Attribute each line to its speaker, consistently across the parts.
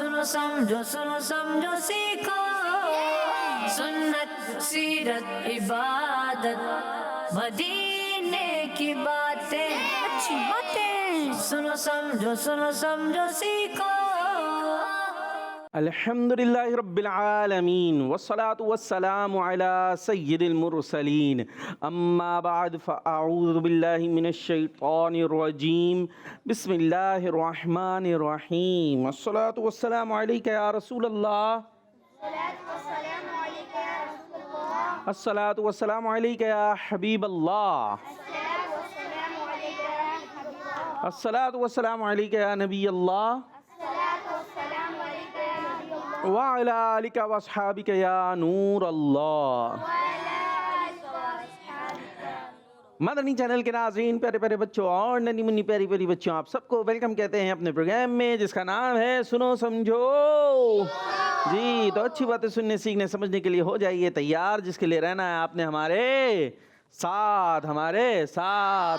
Speaker 1: सुनो समझो सीखो सुन्नत सीरत इबादत मदीने की बातें अच्छी बातें सुनो समझो सीखो।
Speaker 2: अल्हम्दुलिल्लाहि रब्बिल आलमीन वस्सलातु वस्सलामु अला सय्यिदिल मुरसलीन अम्मा बाद फ़अऊज़ु बिल्लाहि मिनश शैतानिर रजीम बिस्मिल्लाहिर रहमानिर रहीम अस्सलातु वस्सलामु अलैका या रसूलल्लाह अस्सलातु वस्सलामु अलैका या हबीबल्लाह अस्सलातु वस्सलामु अलैका या नबीयल्लाह व अला आलिका व अस्हाबिका या नूर अल्लाह। मदनी चैनल के नाज़रीन, प्यारे प्यारे बच्चों और नन्ही मुन्नी प्यारी प्यारी बच्चों, आप सबको वेलकम कहते हैं अपने प्रोग्राम में जिसका नाम है सुनो समझो। जी, तो अच्छी बातें सुनने सीखने समझने के लिए हो जाइए तैयार, जिसके लिए रहना है आपने हमारे साथ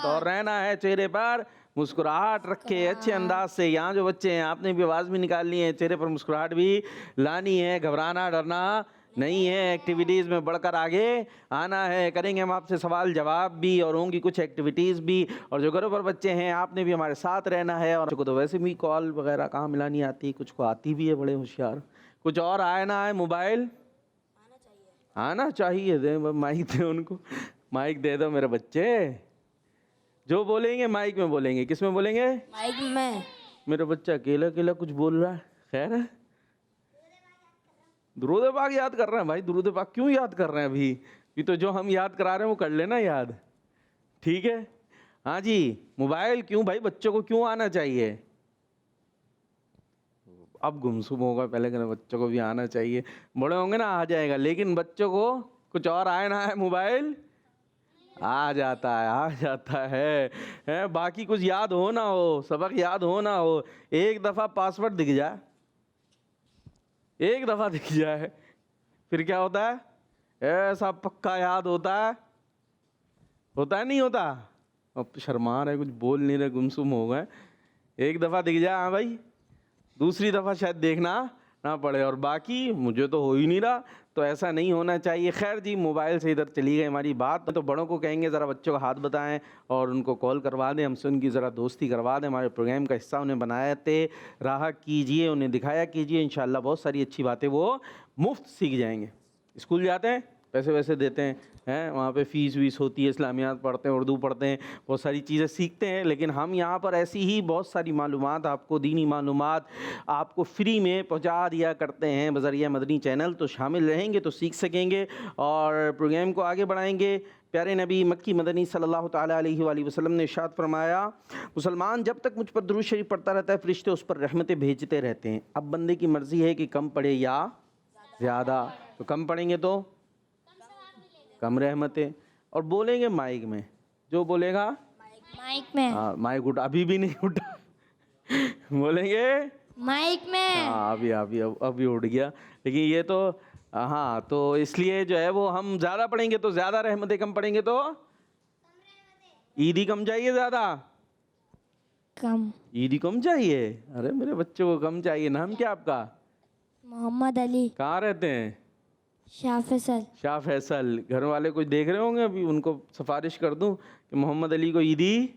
Speaker 2: और रहना है चेहरे पर मुस्कुराहट रखे अच्छे अंदाज से। यहाँ जो बच्चे हैं आपने भी आवाज़ भी निकालनी है, चेहरे पर मुस्कुराहट भी लानी है, घबराना डरना नहीं है, एक्टिविटीज़ में बढ़कर आगे आना है। करेंगे हम आपसे सवाल जवाब भी और होंगी कुछ एक्टिविटीज़ भी। और जो घरों पर बच्चे हैं आपने भी हमारे साथ रहना है। और को तो वैसे भी कॉल वगैरह कहाँ मिलानी आती, कुछ को आती भी है, बड़े होशियार। कुछ और आए ना आए, मोबाइल आना चाहिए। दे माइक दे उनको, माइक दे दो मेरे बच्चे। जो बोलेंगे माइक में बोलेंगे। किस में बोलेंगे?
Speaker 3: माइक में।
Speaker 2: मेरा बच्चा अकेला अकेला कुछ बोल रहा है। खैर है, दुरूद पाक याद कर रहे हैं भाई। दुरूद पाक क्यों याद कर रहे हैं अभी? ये तो जो हम याद करा रहे हैं वो कर लेना याद, ठीक है? हाँ जी, मोबाइल क्यों भाई, बच्चों को क्यों आना चाहिए? अब गुमसुम होगा, पहले कहना बच्चों को भी आना चाहिए। बड़े होंगे ना आ जाएगा, लेकिन बच्चों को कुछ और आए ना है, मोबाइल आ जाता है। बाकी कुछ याद हो ना हो, सबक याद हो ना हो, एक दफ़ा पासवर्ड दिख जाए, एक दफ़ा दिख जाए, फिर क्या होता है? ऐसा पक्का याद होता है नहीं होता? अब शर्मा रहे, कुछ बोल नहीं रहे, गुमसुम हो गए। एक दफ़ा दिख जाए, हाँ भाई, दूसरी दफ़ा शायद देखना ना पड़े। और बाकी मुझे तो हो ही नहीं रहा, तो ऐसा नहीं होना चाहिए। खैर जी, मोबाइल से इधर चली गई हमारी बात। तो बड़ों को कहेंगे ज़रा बच्चों का हाथ बताएं और उनको कॉल करवा दें, हमसे उनकी ज़रा दोस्ती करवा दें, हमारे प्रोग्राम का हिस्सा उन्हें बनाते रहा कीजिए, उन्हें दिखाया कीजिए। इंशाल्लाह बहुत सारी अच्छी बातें वो मुफ्त सीख जाएंगे। स्कूल जाते हैं, पैसे वैसे देते हैं, वहाँ पे फ़ीस वीस होती है, इस्लामियात पढ़ते हैं, उर्दू पढ़ते हैं, बहुत सारी चीज़ें सीखते हैं। लेकिन हम यहाँ पर ऐसी ही बहुत सारी मालूमात आपको, दीनी मालूमात आपको फ्री में पहुँचा दिया करते हैं बज़रिया मदनी चैनल। तो शामिल रहेंगे तो सीख सकेंगे और प्रोग्राम को आगे बढ़ाएंगे। प्यारे नबी मक्की मदनी सल्लल्लाहु ताला अलैहि वसल्लम ने इरशाद फरमाया, मुसलमान जब तक मुझ पर दुरूद शरीफ पढ़ता रहता है, फरिश्ते उस पर रहमतें भेजते रहते हैं। अब बंदे की मर्ज़ी है कि कम पढ़े या ज़्यादा। तो कम पढ़ेंगे तो कम रहमतें, और बोलेंगे माइक में। जो बोलेगा
Speaker 3: माइक में।
Speaker 2: हाँ, माइक उठा, अभी भी नहीं उठा बोलेंगे
Speaker 3: माइक में।
Speaker 2: हाँ, अभी उठ गया। लेकिन ये तो हाँ, तो इसलिए जो है वो हम ज़्यादा पढ़ेंगे तो ज़्यादा रहमतें, कम पढ़ेंगे तो ईदी कम चाहिए ज़्यादा
Speaker 3: कम।
Speaker 2: ईदी कम चाहिए। अरे मेरे बच्चों को कम चाहिए। नाम क्या आपका?
Speaker 3: मोहम्मद अली।
Speaker 2: कहाँ रहते हैं?
Speaker 3: शाह फैसल। घर वाले कुछ देख रहे होंगे अभी, उनको सिफारिश कर दूं कि मोहम्मद अली को ईदी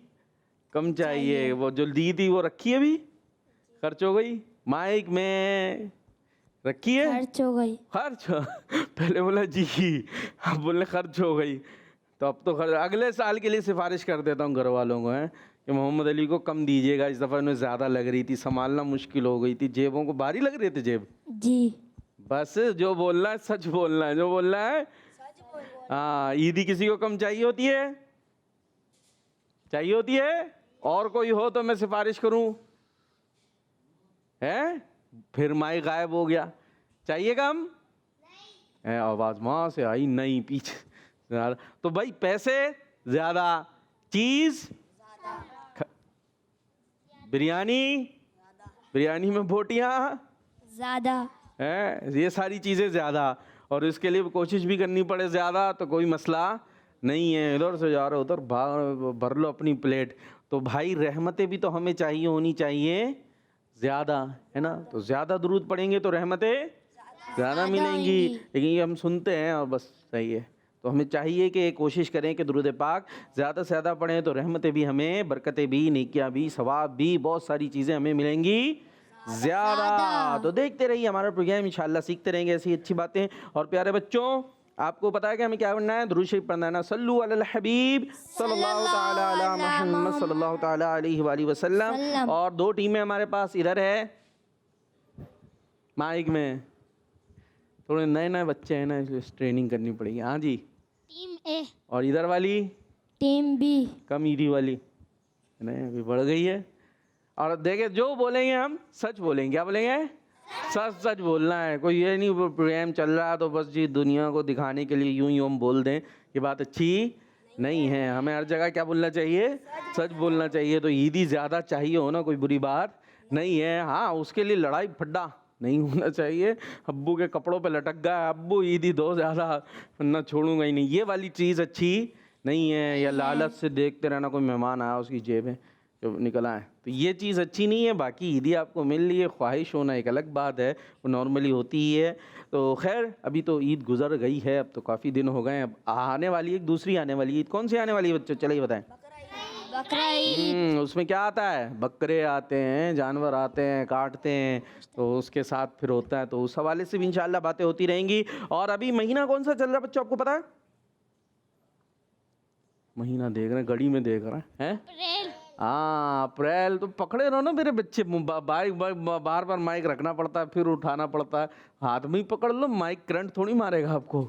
Speaker 3: कम चाहिए। वो जो दी थी वो रखी है, अभी खर्च हो गई। माइक में रखी है, खर्च पहले बोला जी, अब बोले खर्च हो गई। तो अब तो अगले साल के लिए सिफारिश कर देता हूँ घर वालों को, है कि मोहम्मद अली को कम दीजिएगा, इस दफ़ा उन्हें ज़्यादा लग रही थी, संभालना मुश्किल हो गई थी, जेबों को भारी लग रहे थे जेब जी।
Speaker 2: बस जो बोलना है सच बोलना है, जो बोलना है हाँ। ईदी किसी को कम चाहिए होती है? और कोई हो तो मैं सिफारिश करूं? है फिर माइक गायब हो गया। चाहिए कम? नहीं। आवाज वहां से आई नहीं, पीछे। तो भाई पैसे ज्यादा, चीज बिरयानी में बोटियां
Speaker 3: ज्यादा
Speaker 2: है, ये सारी चीज़ें ज़्यादा। और इसके लिए कोशिश भी करनी पड़े ज़्यादा तो कोई मसला नहीं है। इधर से जा रहे उधर भर लो अपनी प्लेट। तो भाई रहमतें भी तो हमें चाहिए, होनी चाहिए ज़्यादा, है ना? तो ज़्यादा दुरूद पढ़ेंगे तो रहमतें ज़्यादा मिलेंगी। लेकिन ये हम सुनते हैं और बस सही है। तो हमें चाहिए कि कोशिश करें कि दुरूद पाक ज़्यादा से ज़्यादा पढ़ें तो रहमतें भी हमें, बरकतें भी, नेकियां भी, सवाब भी, बहुत सारी चीज़ें हमें मिलेंगी ज़्यादा। तो देखते रहिए हमारा प्रोग्राम, इंशाल्लाह सीखते रहेंगे ऐसी अच्छी बातें। और प्यारे बच्चों, आपको पता है कि हमें क्या करना है? दुरूद शरीफ पढ़ना है ना। सल्लु अलल हबीब सल्लल्लाहु ताला अला मुहम्मद सल्लल्लाहु ताला अलैहि वाली वसल्लम। और 2 टीमें हमारे पास इधर है माइक में, थोड़े नए नए बच्चे हैं ना, इसलिए ट्रेनिंग करनी पड़ेगी। हाँ जी,
Speaker 4: टीम ए,
Speaker 2: और इधर वाली
Speaker 4: टीम बी,
Speaker 2: कम ईदी वाली नहीं, अभी बढ़ गई है। और देखे जो बोलेंगे हम सच बोलेंगे। क्या बोलेंगे? सच सच बोलना है। कोई ये नहीं प्रोग्राम चल रहा है तो बस जी दुनिया को दिखाने के लिए यूं ही हम बोल दें, ये बात अच्छी नहीं है। हमें हर जगह क्या बोलना चाहिए? सच बोलना चाहिए। तो ईदी ज़्यादा चाहिए हो ना, कोई बुरी बात नहीं है। हाँ, उसके लिए लड़ाई फड्डा नहीं होना चाहिए। अब्बू के कपड़ों पे लटक गया, अब्बू ईदी दो ज़्यादा वरना छोड़ूंगा ही नहीं, ये वाली चीज़ अच्छी नहीं है। या लालच से देखते रहना, कोई मेहमान आया उसकी जेब में जो निकला है, तो ये चीज़ अच्छी नहीं है। बाकी ईदी आपको मिल रही है, ख्वाहिश होना एक अलग बात है, वो नॉर्मली होती ही है। तो खैर अभी तो ईद गुजर गई है, अब तो काफ़ी दिन हो गए। अब आने वाली एक दूसरी आने वाली ईद, कौन सी आने वाली है बच्चों? चलिए बताएं।
Speaker 4: बकरा ईद।
Speaker 2: उसमें क्या आता है? बकरे आते हैं, जानवर आते हैं, काटते हैं, तो उसके साथ फिर होता है। तो उस हवाले से भी इंशाल्लाह बातें होती रहेंगी। और अभी महीना कौन सा चल रहा है बच्चों, आपको पता है? महीना देख रहे हैं, घड़ी में देख रहे हैं।
Speaker 4: अप्रैल।
Speaker 2: हाँ, अप्रैल। तो पकड़े रहो ना मेरे बच्चे, बार बार माइक रखना पड़ता है, फिर उठाना पड़ता है। हाथ में ही पकड़ लो, माइक करंट थोड़ी मारेगा आपको।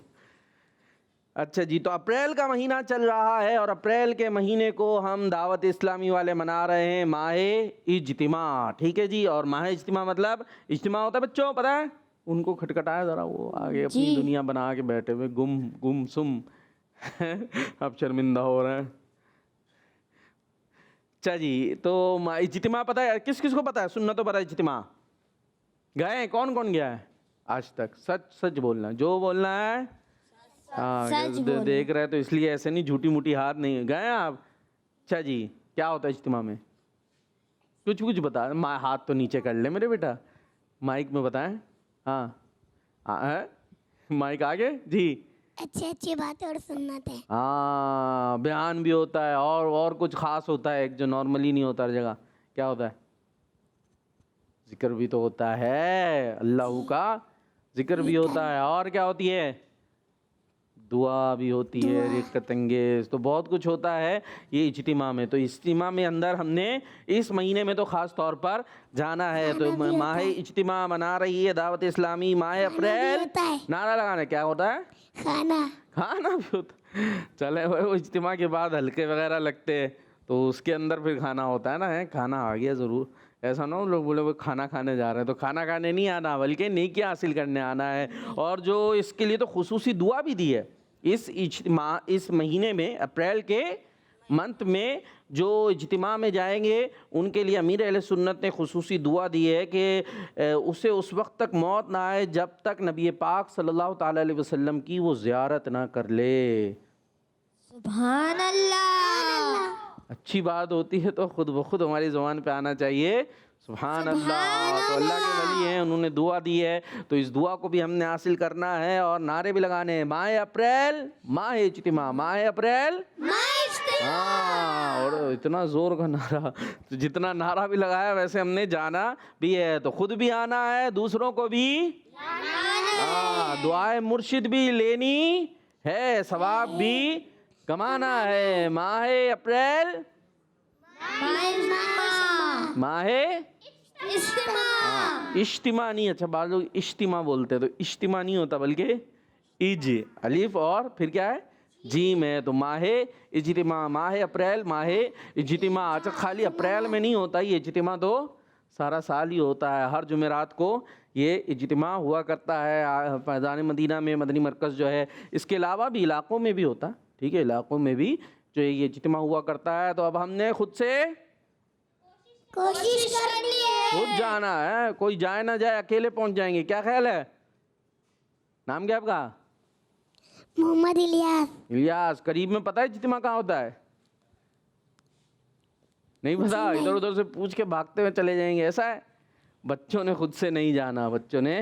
Speaker 2: अच्छा जी, तो अप्रैल का महीना चल रहा है और अप्रैल के महीने को हम दावत इस्लामी वाले मना रहे हैं माहे इज्तिमा। ठीक है जी। और माहे इज्तिमा मतलब इज्तिमा होता है बच्चों, पता है? उनको खटखटाया ज़रा, वो आगे अपनी दुनिया बना के बैठे हुए गुम सुम अब शर्मिंदा हो रहे हैं। अच्छा जी, तो इज्तिमा पता है? किस किस को पता है? सुनना तो पता है इज्तिमा? गए हैं? कौन कौन गया है आज तक? सच सच बोलना, जो बोलना है। हाँ, देख रहे हैं तो इसलिए ऐसे नहीं, झूठी मूठी हाथ नहीं। गए आप? अच्छा जी, क्या होता है इज्तिमा में? कुछ कुछ बता। हाथ तो नीचे कर ले मेरे बेटा, माइक में बताएं। हाँ है माइक आगे जी।
Speaker 4: अच्छी अच्छी बातें और सुनते हैं।
Speaker 2: हाँ, बयान भी होता है और कुछ खास होता है एक जो नॉर्मली नहीं होता हर जगह। क्या होता है? जिक्र भी तो होता है, अल्लाह का जिक्र भी होता है। और क्या होती है? दुआ भी होती है, रिक्कत अंगेज, तो बहुत कुछ होता है ये इज्तिमा में। तो इज्तिमा में अंदर हमने इस महीने में तो ख़ास तौर पर जाना है। तो माह इज्तिमा मना रही है दावत इस्लामी, माह अप्रैल। नारा लगाना क्या होता है? खाना भी होता। चले भाई, वो इज्तिमा के बाद हल्के वगैरह लगते हैं तो उसके अंदर फिर खाना होता है ना। है खाना आ गया ज़रूर, ऐसा ना हो लोग बोले वो खाना खाने जा रहे हैं। तो खाना खाने नहीं आना, बल्कि नेकियां हासिल करने आना है। और जो इसके लिए तो खुसूसी दुआ भी दी है इस महीने में, अप्रैल के मंथ में जो इज्तिमा में जाएंगे उनके लिए अमीर अहले सुन्नत ने खुसूसी दुआ दी है कि उसे उस वक्त तक मौत ना आए जब तक नबी पाक सल्लल्लाहु ताला अलैहि वसल्लम की वो ज़ियारत ना कर ले।
Speaker 4: सुभान अल्लाह।
Speaker 2: अच्छी बात होती है तो खुद ब खुद हमारी ज़ुबान पे आना चाहिए सुभान अल्लाह। तो अल्लाह के वली हैं, उन्होंने दुआ दी है, तो इस दुआ को भी हमने हासिल करना है और नारे भी लगाने हैं। माह अप्रैल माह इज्तिमा, माह अप्रैल। हाँ, और इतना जोर का नारा, तो जितना नारा भी लगाया वैसे हमने जाना भी है। तो खुद भी आना है, दूसरों को भी। हाँ, दुआए मुर्शिद भी लेनी है, सवाब भी कमाना है। माह अप्रैल माह इज्तिमा नहीं। अच्छा, बाद लोग इज्तिमा बोलते हैं, तो इज्तिमा नहीं होता बल्कि इज, अलिफ और फिर क्या है? जीम है। तो माह इज्तिमा, माह अप्रैल माह इज्तिमा। अच्छा, खाली अप्रैल में नहीं होता ये इज्तिमा, तो सारा साल ही होता है। हर जुमेरात को ये इज्तिमा हुआ करता है फैज़ान मदीना में, मदनी मरकज़ जो है। इसके अलावा भी इलाक़ों में भी होता, ठीक है, इलाक़ों में भी जो ये इज्तिमा हुआ करता है। तो अब हमने खुद से
Speaker 4: कोशिश करनी है,
Speaker 2: खुद जाना है, कोई जाए ना जाए, अकेले पहुंच जाएंगे। क्या ख्याल है? नाम क्या आपका?
Speaker 4: मोहम्मद इलियास।
Speaker 2: इलियास। करीब में पता है इज्तिमा कहाँ होता है? नहीं पता? इधर उधर से पूछ के भागते हुए चले जाएंगे, ऐसा है? बच्चों ने खुद से नहीं जाना, बच्चों ने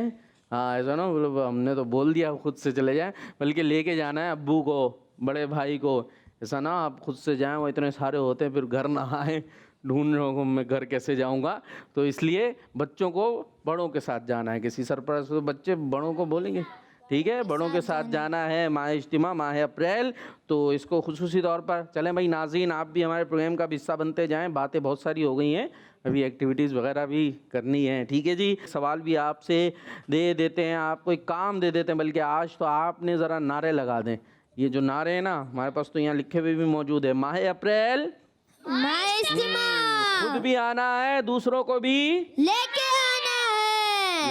Speaker 2: हाँ ऐसा ना बोलो हमने तो बोल दिया खुद से चले जाएं, बल्कि लेके जाना है अब्बू को, बड़े भाई को। ऐसा ना आप खुद से जाएं, वो इतने सारे होते हैं फिर घर ना आए, ढूंढ रहा हूँ मैं घर कैसे जाऊंगा। तो इसलिए बच्चों को बड़ों के साथ जाना है। किसी सरप्राइज तो बच्चे बड़ों को बोलेंगे ठीक है, बड़ों के साथ जाना है माह इज्तिमा माह अप्रैल। तो इसको खुसूसी तौर पर चलें भाई नाज़रीन, आप भी हमारे प्रोग्राम का हिस्सा बनते जाएं। बातें बहुत सारी हो गई हैं, अभी एक्टिविटीज़ वगैरह भी करनी है। ठीक है जी, सवाल भी आपसे दे देते हैं, आपको एक काम दे देते हैं, बल्कि आज तो आपने ज़रा नारे लगा दें। ये जो नारे हैं ना हमारे पास तो यहाँ लिखे हुए भी मौजूद है। माह अप्रैल
Speaker 4: माह इज्तिमा
Speaker 2: खुद भी आना है, दूसरों को भी
Speaker 4: लेके आना है।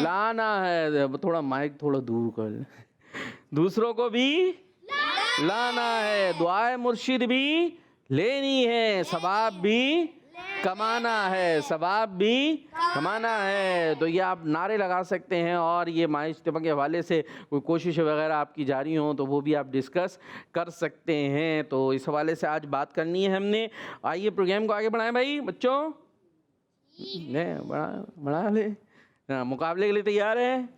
Speaker 2: लाना है। अब थोड़ा माइक थोड़ा दूर कर, दूसरों को भी लाना है। दुआए मुर्शिद भी लेनी है, सवाब भी कमाना है, सवाब भी कमाना है। तो ये आप नारे लगा सकते हैं। और ये माह इज्तिमा के हवाले से कोई कोशिश वगैरह आपकी जारी हो तो वो भी आप डिस्कस कर सकते हैं। तो इस हवाले से आज बात करनी है हमने। आइए प्रोग्राम को आगे बढ़ाएं भाई बच्चों, ने बढ़ा ले। हाँ, मुकाबले के लिए तैयार है?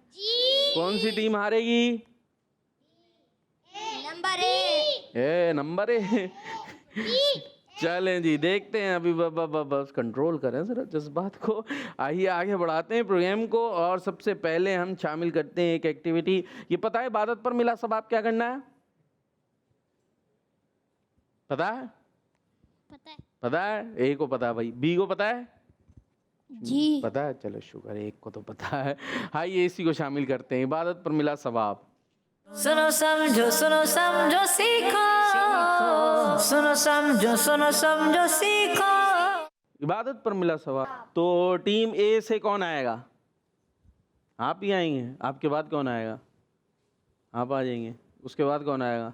Speaker 2: कौन सी टीम हारेगी? नंबर ए चलें जी, देखते हैं अभी। बस कंट्रोल करें जरा जज्बात को। आइए आगे बढ़ाते हैं प्रोग्राम को। और सबसे पहले हम शामिल करते हैं एक एक्टिविटी। ये पता है इबादत पर मिला सवाब क्या करना है? पता है? पता है? ए को पता है भाई, बी को पता है
Speaker 4: जी
Speaker 2: पता है? चलो शुक्र, एक को तो पता है। आइए इसी को शामिल करते हैं, इबादत पर मिला सवाब।
Speaker 1: सुनो समझो सीखो, सुनो समझो सीखो।
Speaker 2: इबादत पर मिला सवाब। तो टीम ए से कौन आएगा? आप ही आएंगे। आपके बाद कौन आएगा? आप आ जाएंगे। उसके बाद कौन आएगा?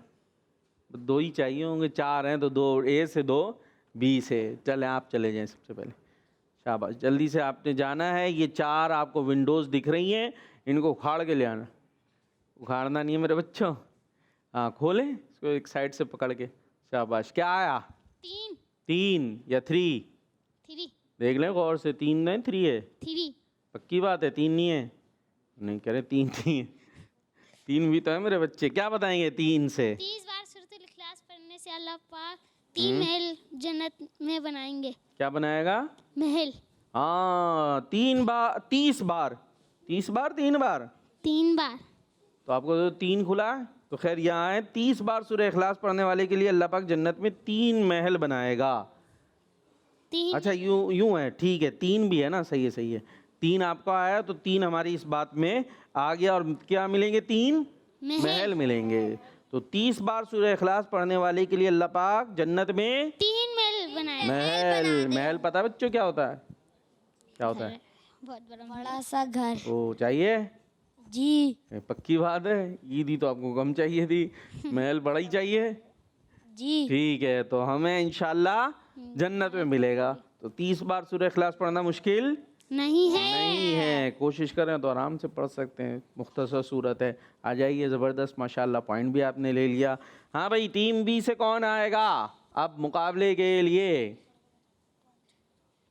Speaker 2: दो ही चाहिए होंगे, चार हैं तो दो ए से, दो बी से। चले आप चले जाएं सबसे पहले। शाबाश, जल्दी से आपने जाना है। ये चार आपको विंडोज़ दिख रही हैं, इनको उखाड़ के ले आना। उखाड़ना नहीं है मेरे बच्चों, हाँ खोलें इसको एक साइड से पकड़ के। शाबाश, क्या आया? तीन या थ्री? देख लें गौर से, तीन नहीं थ्री है। पक्की बात है, तीन नहीं है? नहीं कह रहे तीन नहीं है, तीन भी तो है मेरे बच्चे। क्या बताएंगे तीन से?
Speaker 5: 30 बार सूरतुल इखलास पढ़ने से अल्लाह पाक 3 महल जन्नत में बनाएंगे।
Speaker 2: क्या बनाएगा?
Speaker 5: महल।
Speaker 2: हाँ 3 बार, 30 बार, 30 बार 3 बार
Speaker 5: 3 बार।
Speaker 2: तो आपको तो 3 खुला है। तो खैर यहाँ है 30 बार सूरह इखलास पढ़ने वाले के लिए अल्लाह पाक जन्नत में 3 महल बनाएगा।
Speaker 5: 3
Speaker 2: अच्छा यूं है, ठीक है, 3 भी है ना, सही है सही है। 3 आपका आया तो 3 हमारी इस बात में आ गया। और क्या मिलेंगे? 3 महल मिलेंगे। तो 30 बार सूरह इखलास पढ़ने वाले के लिए अल्लाह पाक जन्नत में
Speaker 5: 3 महल बनाएगा।
Speaker 2: महल पता है बच्चों क्या होता है? क्या होता है?
Speaker 5: बहुत
Speaker 4: बड़ा सा घर।
Speaker 2: ओ चाहिए
Speaker 4: जी
Speaker 2: पक्की बात है। ईदी तो आपको कम चाहिए थी, महल बड़ा ही चाहिए।
Speaker 4: जी
Speaker 2: ठीक है, तो हमें इंशाल्लाह जन्नत में मिलेगा। तो 30 बार सूरह इखलास पढ़ना मुश्किल
Speaker 5: नहीं
Speaker 2: नहीं है, कोशिश करें तो आराम से पढ़ सकते हैं। मुख्तसर सूरत है। आ जाइए, ज़बरदस्त माशाल्लाह, पॉइंट भी आपने ले लिया। हाँ भाई, टीम बी से कौन आएगा अब मुकाबले के लिए?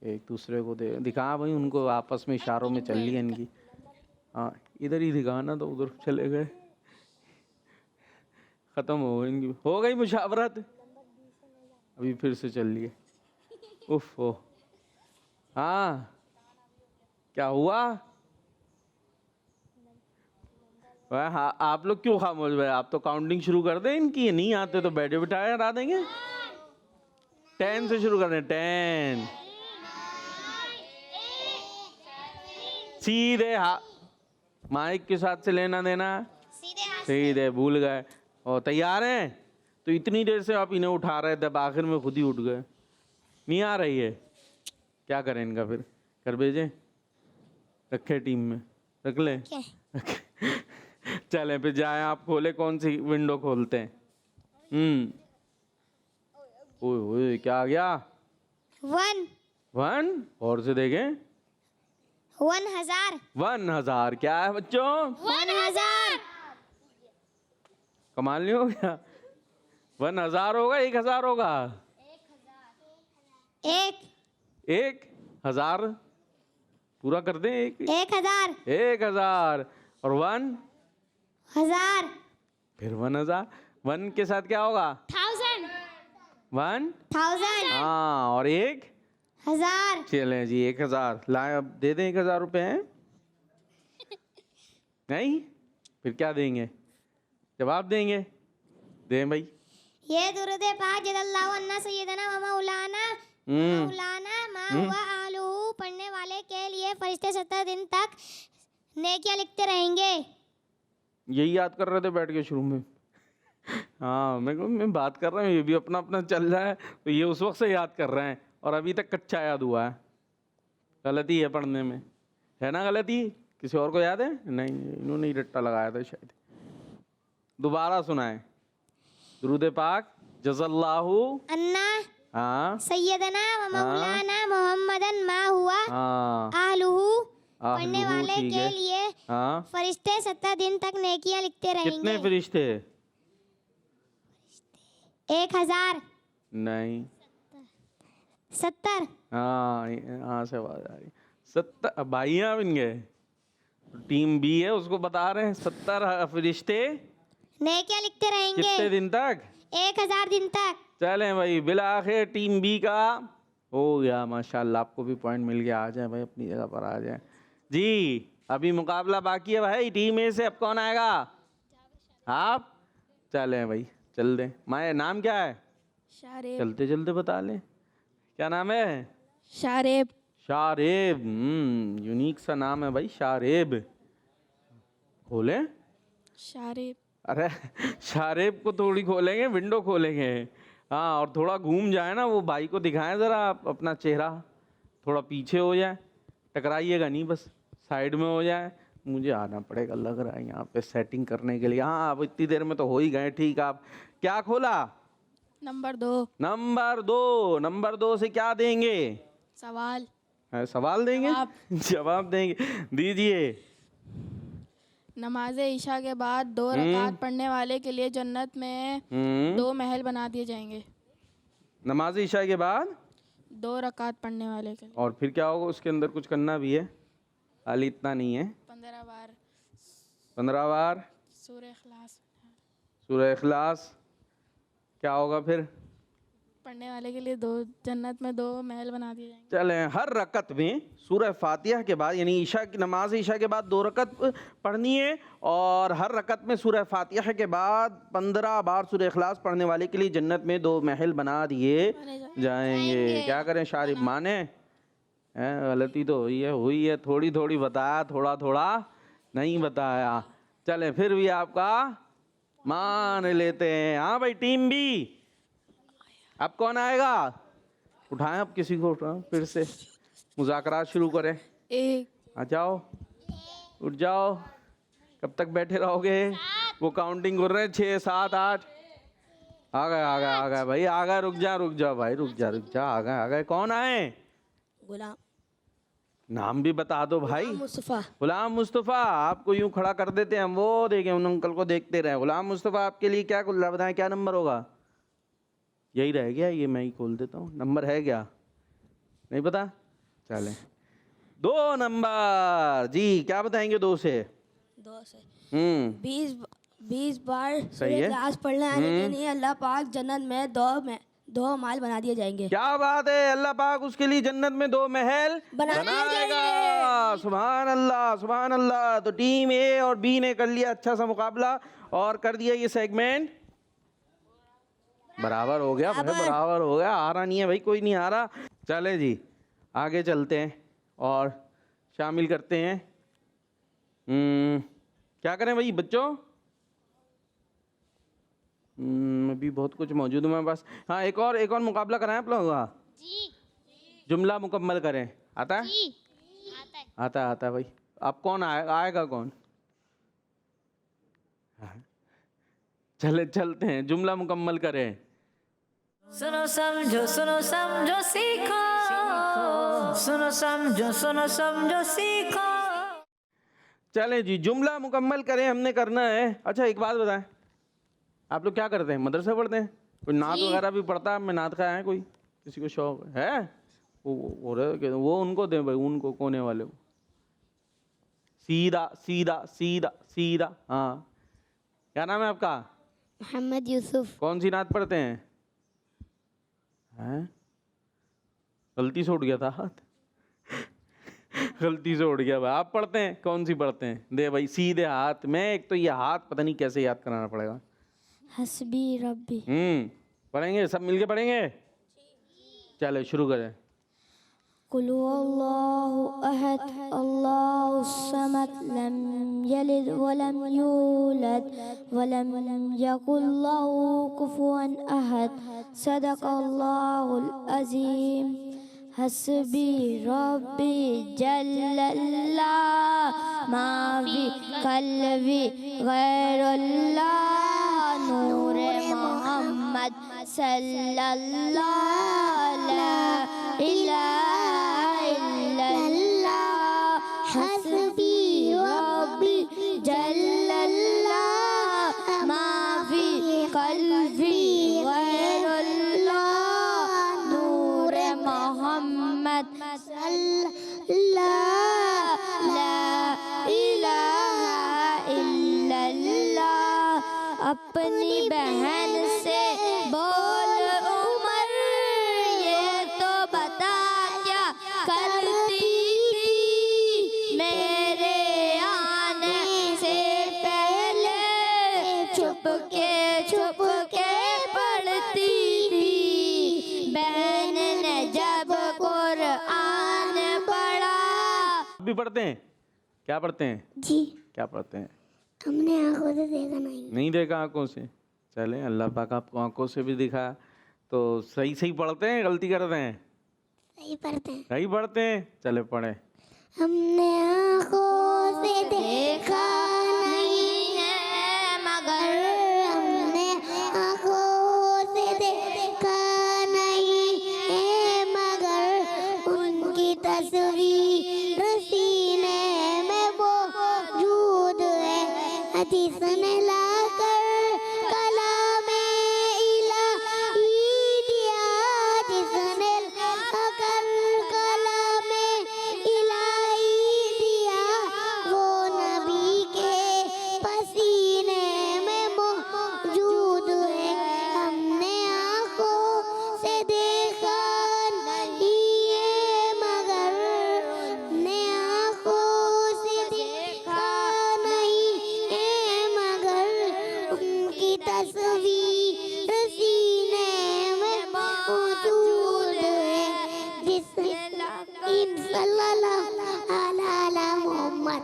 Speaker 2: एक दूसरे को दिखा भाई, उनको आपस में इशारों में चल रही है इनकी। हाँ इधर ही दिखाना, तो उधर चले गए, ख़त्म हो गई इनकी, हो गई मुशावरत, अभी फिर से चल रही है। उफ हो, हाँ क्या हुआ? हाँ आप लोग क्यों खामोश भाई? आप तो काउंटिंग शुरू कर दें इनकी। नहीं आते तो बैठे बिठाए हरा देंगे। 10 से शुरू कर दें। 10 सीधे माइक के साथ से लेना देना सीधे भूल गए। और तैयार हैं? तो इतनी देर से आप इन्हें उठा रहे थे, अब आखिर में खुद ही उठ गए। नहीं आ रही है, क्या करें इनका? फिर कर भेजें? रखे टीम में, रख ले। चले फिर जाए, आप खोले, कौन सी विंडो खोलते हैं? ओए क्या आ गया? 1 और से देखें।
Speaker 4: 1000
Speaker 2: 1000 क्या है बच्चों?
Speaker 4: 1000
Speaker 2: कमाल नहीं हो गया? 1000 होगा 1000 होगा? 1000 पूरा कर दें।
Speaker 4: 1000
Speaker 2: 1000 और 1
Speaker 4: 1000
Speaker 2: फिर 1000। 1 के साथ क्या होगा?
Speaker 5: 1000
Speaker 2: 1
Speaker 4: 1000
Speaker 2: हाँ और
Speaker 4: 1000
Speaker 2: चलें जी 1000 लाए। अब दे दें 1000 रुपए हैं? नहीं फिर क्या देंगे? जवाब देंगे। दें भाई।
Speaker 4: ये दुरूद पाक जल्लल्लाहु अन्ना सय्यदना व मौलाना मा हुआ आलू पढ़ने वाले के लिए फरिश्ते 70 दिन तक नेकियां लिखते रहेंगे।
Speaker 2: यही याद कर रहे थे बैठ के शुरू में। हाँ मैं बात कर रहा हूँ, ये भी अपना अपना चल रहा है, तो ये उस वक्त से याद कर रहे हैं और अभी तक कच्चा याद हुआ है। गलती है पढ़ने में, है ना गलती? किसी और को याद है? नहीं, इन्होंने ही रट्टा लगाया था शायद। दोबारा सुनाए दुरूद पाक जज़ल्लाहु
Speaker 4: अन्ना
Speaker 2: हाँ
Speaker 4: सैयदना व मौलाना मोहम्मदन मा हुआ
Speaker 2: हाँ
Speaker 4: आलूहू पढ़ने
Speaker 2: आलू,
Speaker 4: वाले
Speaker 2: ठीक
Speaker 4: के
Speaker 2: है।
Speaker 4: लिए
Speaker 2: हाँ
Speaker 4: फरिश्ते 70 दिन तक नेकियां लिखते
Speaker 2: कितने
Speaker 4: रहेंगे।
Speaker 2: फरिश्ते?
Speaker 4: 1000
Speaker 2: नहीं
Speaker 4: 70
Speaker 2: हाँ से आवाज आ रही। 70 भाइयाँ बन गए। टीम बी है उसको बता रहे हैं 70 फरिश्ते
Speaker 4: नेकियां लिखते रहेंगे
Speaker 2: कितने दिन तक?
Speaker 4: 1000 दिन तक।
Speaker 2: चलें भाई बिलाखिर टीम बी का हो गया माशाल्लाह। आपको भी पॉइंट मिल गया। आ जाए भाई अपनी जगह पर आ जाए जी। अभी मुकाबला बाकी है भाई। टीम ए से अब कौन आएगा? आप। चलें भाई चल दें। माए नाम क्या है?
Speaker 4: शारेब
Speaker 2: चलते चलते बता लें। क्या नाम है?
Speaker 4: शारेब
Speaker 2: शारेब। यूनिक सा नाम है भाई शारेब। खोलें?
Speaker 4: शारेब
Speaker 2: अरे शारेब को थोड़ी खोलेंगे, विंडो खोलेंगे। हाँ और थोड़ा घूम जाए ना, वो भाई को दिखाएं ज़रा अपना चेहरा, थोड़ा पीछे हो जाए, टकराइएगा नहीं, बस साइड में हो जाए। मुझे आना पड़ेगा लग रहा है यहाँ पे सेटिंग करने के लिए। हाँ अब इतनी देर में तो हो ही गए। ठीक। आप क्या खोला?
Speaker 4: नंबर 2
Speaker 2: नंबर 2 से क्या देंगे?
Speaker 4: सवाल
Speaker 2: सवाल देंगे? जवाब देंगे। दीजिए।
Speaker 6: नमाज ईशा के बाद 2 रकात पढ़ने वाले के लिए जन्नत में 2 महल बना दिए जाएंगे।
Speaker 2: नमाज ईशा के बाद
Speaker 6: 2 रकात पढ़ने वाले के लिए।
Speaker 2: और फिर क्या होगा? उसके अंदर कुछ करना भी है, खाली इतना नहीं है।
Speaker 6: 15 बार
Speaker 2: 15 बार सूरह इखलास। क्या होगा फिर?
Speaker 6: पढ़ने वाले के लिए 2 जन्नत में 2 महल बना दिए जाएंगे।
Speaker 2: चले हर रकत में सूरह फातिहा के बाद, यानी ईशा की नमाज ईशा के बाद 2 रकत पढ़नी है, और हर रकत में सूरह फातिहा के बाद 15 बार सूरह इखलास पढ़ने वाले के लिए जन्नत में 2 महल बना दिए जाएंगे। क्या करें शारिब माने? गलती तो हुई है। थोड़ी थोड़ी बताया, थोड़ा थोड़ा नहीं बताया। चले फिर भी आपका मान लेते हैं। हाँ भाई टीम बी अब कौन आएगा? उठाएं अब किसी को, उठाएं फिर से मुज़ाकरात शुरू करें। आ जाओ, उठ जाओ। कब तक बैठे रहोगे? वो काउंटिंग कर रहे हैं 6 7 8। आ गए भाई आ गए। रुक जा भाई रुक जा। आ गए। कौन आए?
Speaker 4: गुलाम
Speaker 2: नाम भी बता दो भाई। गुलाम मुस्तफ़ा। आपको यूं खड़ा कर देते हैं हम, वो देखें उन अंकल को देखते रहे। गुलाम मुस्तफ़ा आपके लिए क्या बताएं, क्या नंबर होगा? यही रह गया, ये मैं ही खोल देता हूँ। नंबर है क्या? नहीं पता? चलें 2 नंबर जी। क्या बताएंगे 2 से?
Speaker 4: 20 बार
Speaker 2: सही है।
Speaker 4: क्लास पढ़ने आने के लिए अल्लाह पाक जन्नत में 2 महल बना दिए जाएंगे।
Speaker 2: क्या बात है। अल्लाह पाक उसके लिए जन्नत में 2 महल बनाएगा। सुभान अल्लाह सुभान अल्लाह। तो टीम ए और बी ने कर लिया अच्छा सा मुकाबला और कर दिया ये सेगमेंट बराबर हो गया। बराबर हो गया। आ रहा नहीं है भाई, कोई नहीं आ रहा। चले जी आगे चलते हैं और शामिल करते हैं। क्या करें भाई बच्चों? अभी बहुत कुछ मौजूद है मेरे पास। हाँ एक और मुकाबला कराएं आप लोग का।
Speaker 5: जी
Speaker 2: जुमला मुकम्मल करें। आता है?
Speaker 5: जी आता है।
Speaker 2: आता है भाई। अब कौन आएगा कौन? चलते हैं, जुमला मुकम्मल करें।
Speaker 1: सुनो समझो सीखो, सुनो समझो सीखो।
Speaker 2: चलें जी जुमला मुकम्मल करें, हमने करना है। अच्छा एक बात बताएं, आप लोग क्या करते हैं? मदरसे पढ़ते हैं? कोई नात वगैरह भी पढ़ता है? मैं नात का है कोई? किसी को शौक है? वो उनको दें भाई, उनको कोने वाले को सीधा सीधा सीधा सीधा। हाँ, क्या नाम है आपका?
Speaker 4: मोहम्मद यूसुफ।
Speaker 2: कौन सी नात पढ़ते हैं? हैं? गलती से उठ गया था हाथ। गलती से उठ गया भाई। आप पढ़ते हैं? कौन सी पढ़ते हैं? दे भाई सीधे हाथ में। एक तो ये हाथ पता नहीं कैसे याद कराना पड़ेगा।
Speaker 4: हस्बी रब्बी।
Speaker 2: पढ़ेंगे सब मिलके पढ़ेंगे। चलो शुरू करें।
Speaker 4: कुल हुवल्लाहु अहद अल्लाहु समद लम यलिद वलम यूलद वलम यकुल लहू कुफुवन अहद सदक़ल्लाहुल अज़ीम। हस्बी रब्बी जल्लल्लाह मा फी क़ल्बी गैरुल्लाह नूरे मोहम्मद सल्लल्लाहु ला इलाहा इल्लल्लाह। हस्बी रब्बी जल्लल्लाह मा फी क़ल्बी गैरुल्लाह नूरे मोहम्मद सल्लल्लाहु ला इलाहा इल्लल्लाह। अपनी बहन से बोल उमर ये तो बता क्या करती थी मेरे आने से पहले छुप के पढ़ती थी। बहन ने जब कुरान पढ़ा।
Speaker 2: आप भी पढ़ते हैं? क्या पढ़ते हैं?
Speaker 4: जी
Speaker 2: क्या पढ़ते हैं?
Speaker 4: हमने आंखों से देखा
Speaker 2: नहीं देखा आंखों से। चले अल्लाह पाक आपको आंखों से भी दिखा। तो सही सही पढ़ते हैं, गलती करते हैं?
Speaker 4: सही पढ़ते हैं।
Speaker 2: सही पढ़ते हैं। चले पढ़े।
Speaker 4: हमने आंखों से देखा नहीं है मगर हमने आंखों से देखा नहीं है मगर उनकी तस्वीर सीने में मौजूद है। हदीस में लाकर कलामे इलाही दिया जिसने लाकर कलामे इलाही दिया वो नबी के पसीने में मौजूद है। हमने आंखों से देखा नहीं है मगर हमने आंखों से देखा नहीं है मगर उनकी तस्वीर सीने में मौजूद है। सल्लल्लाहु अला मोहम्मद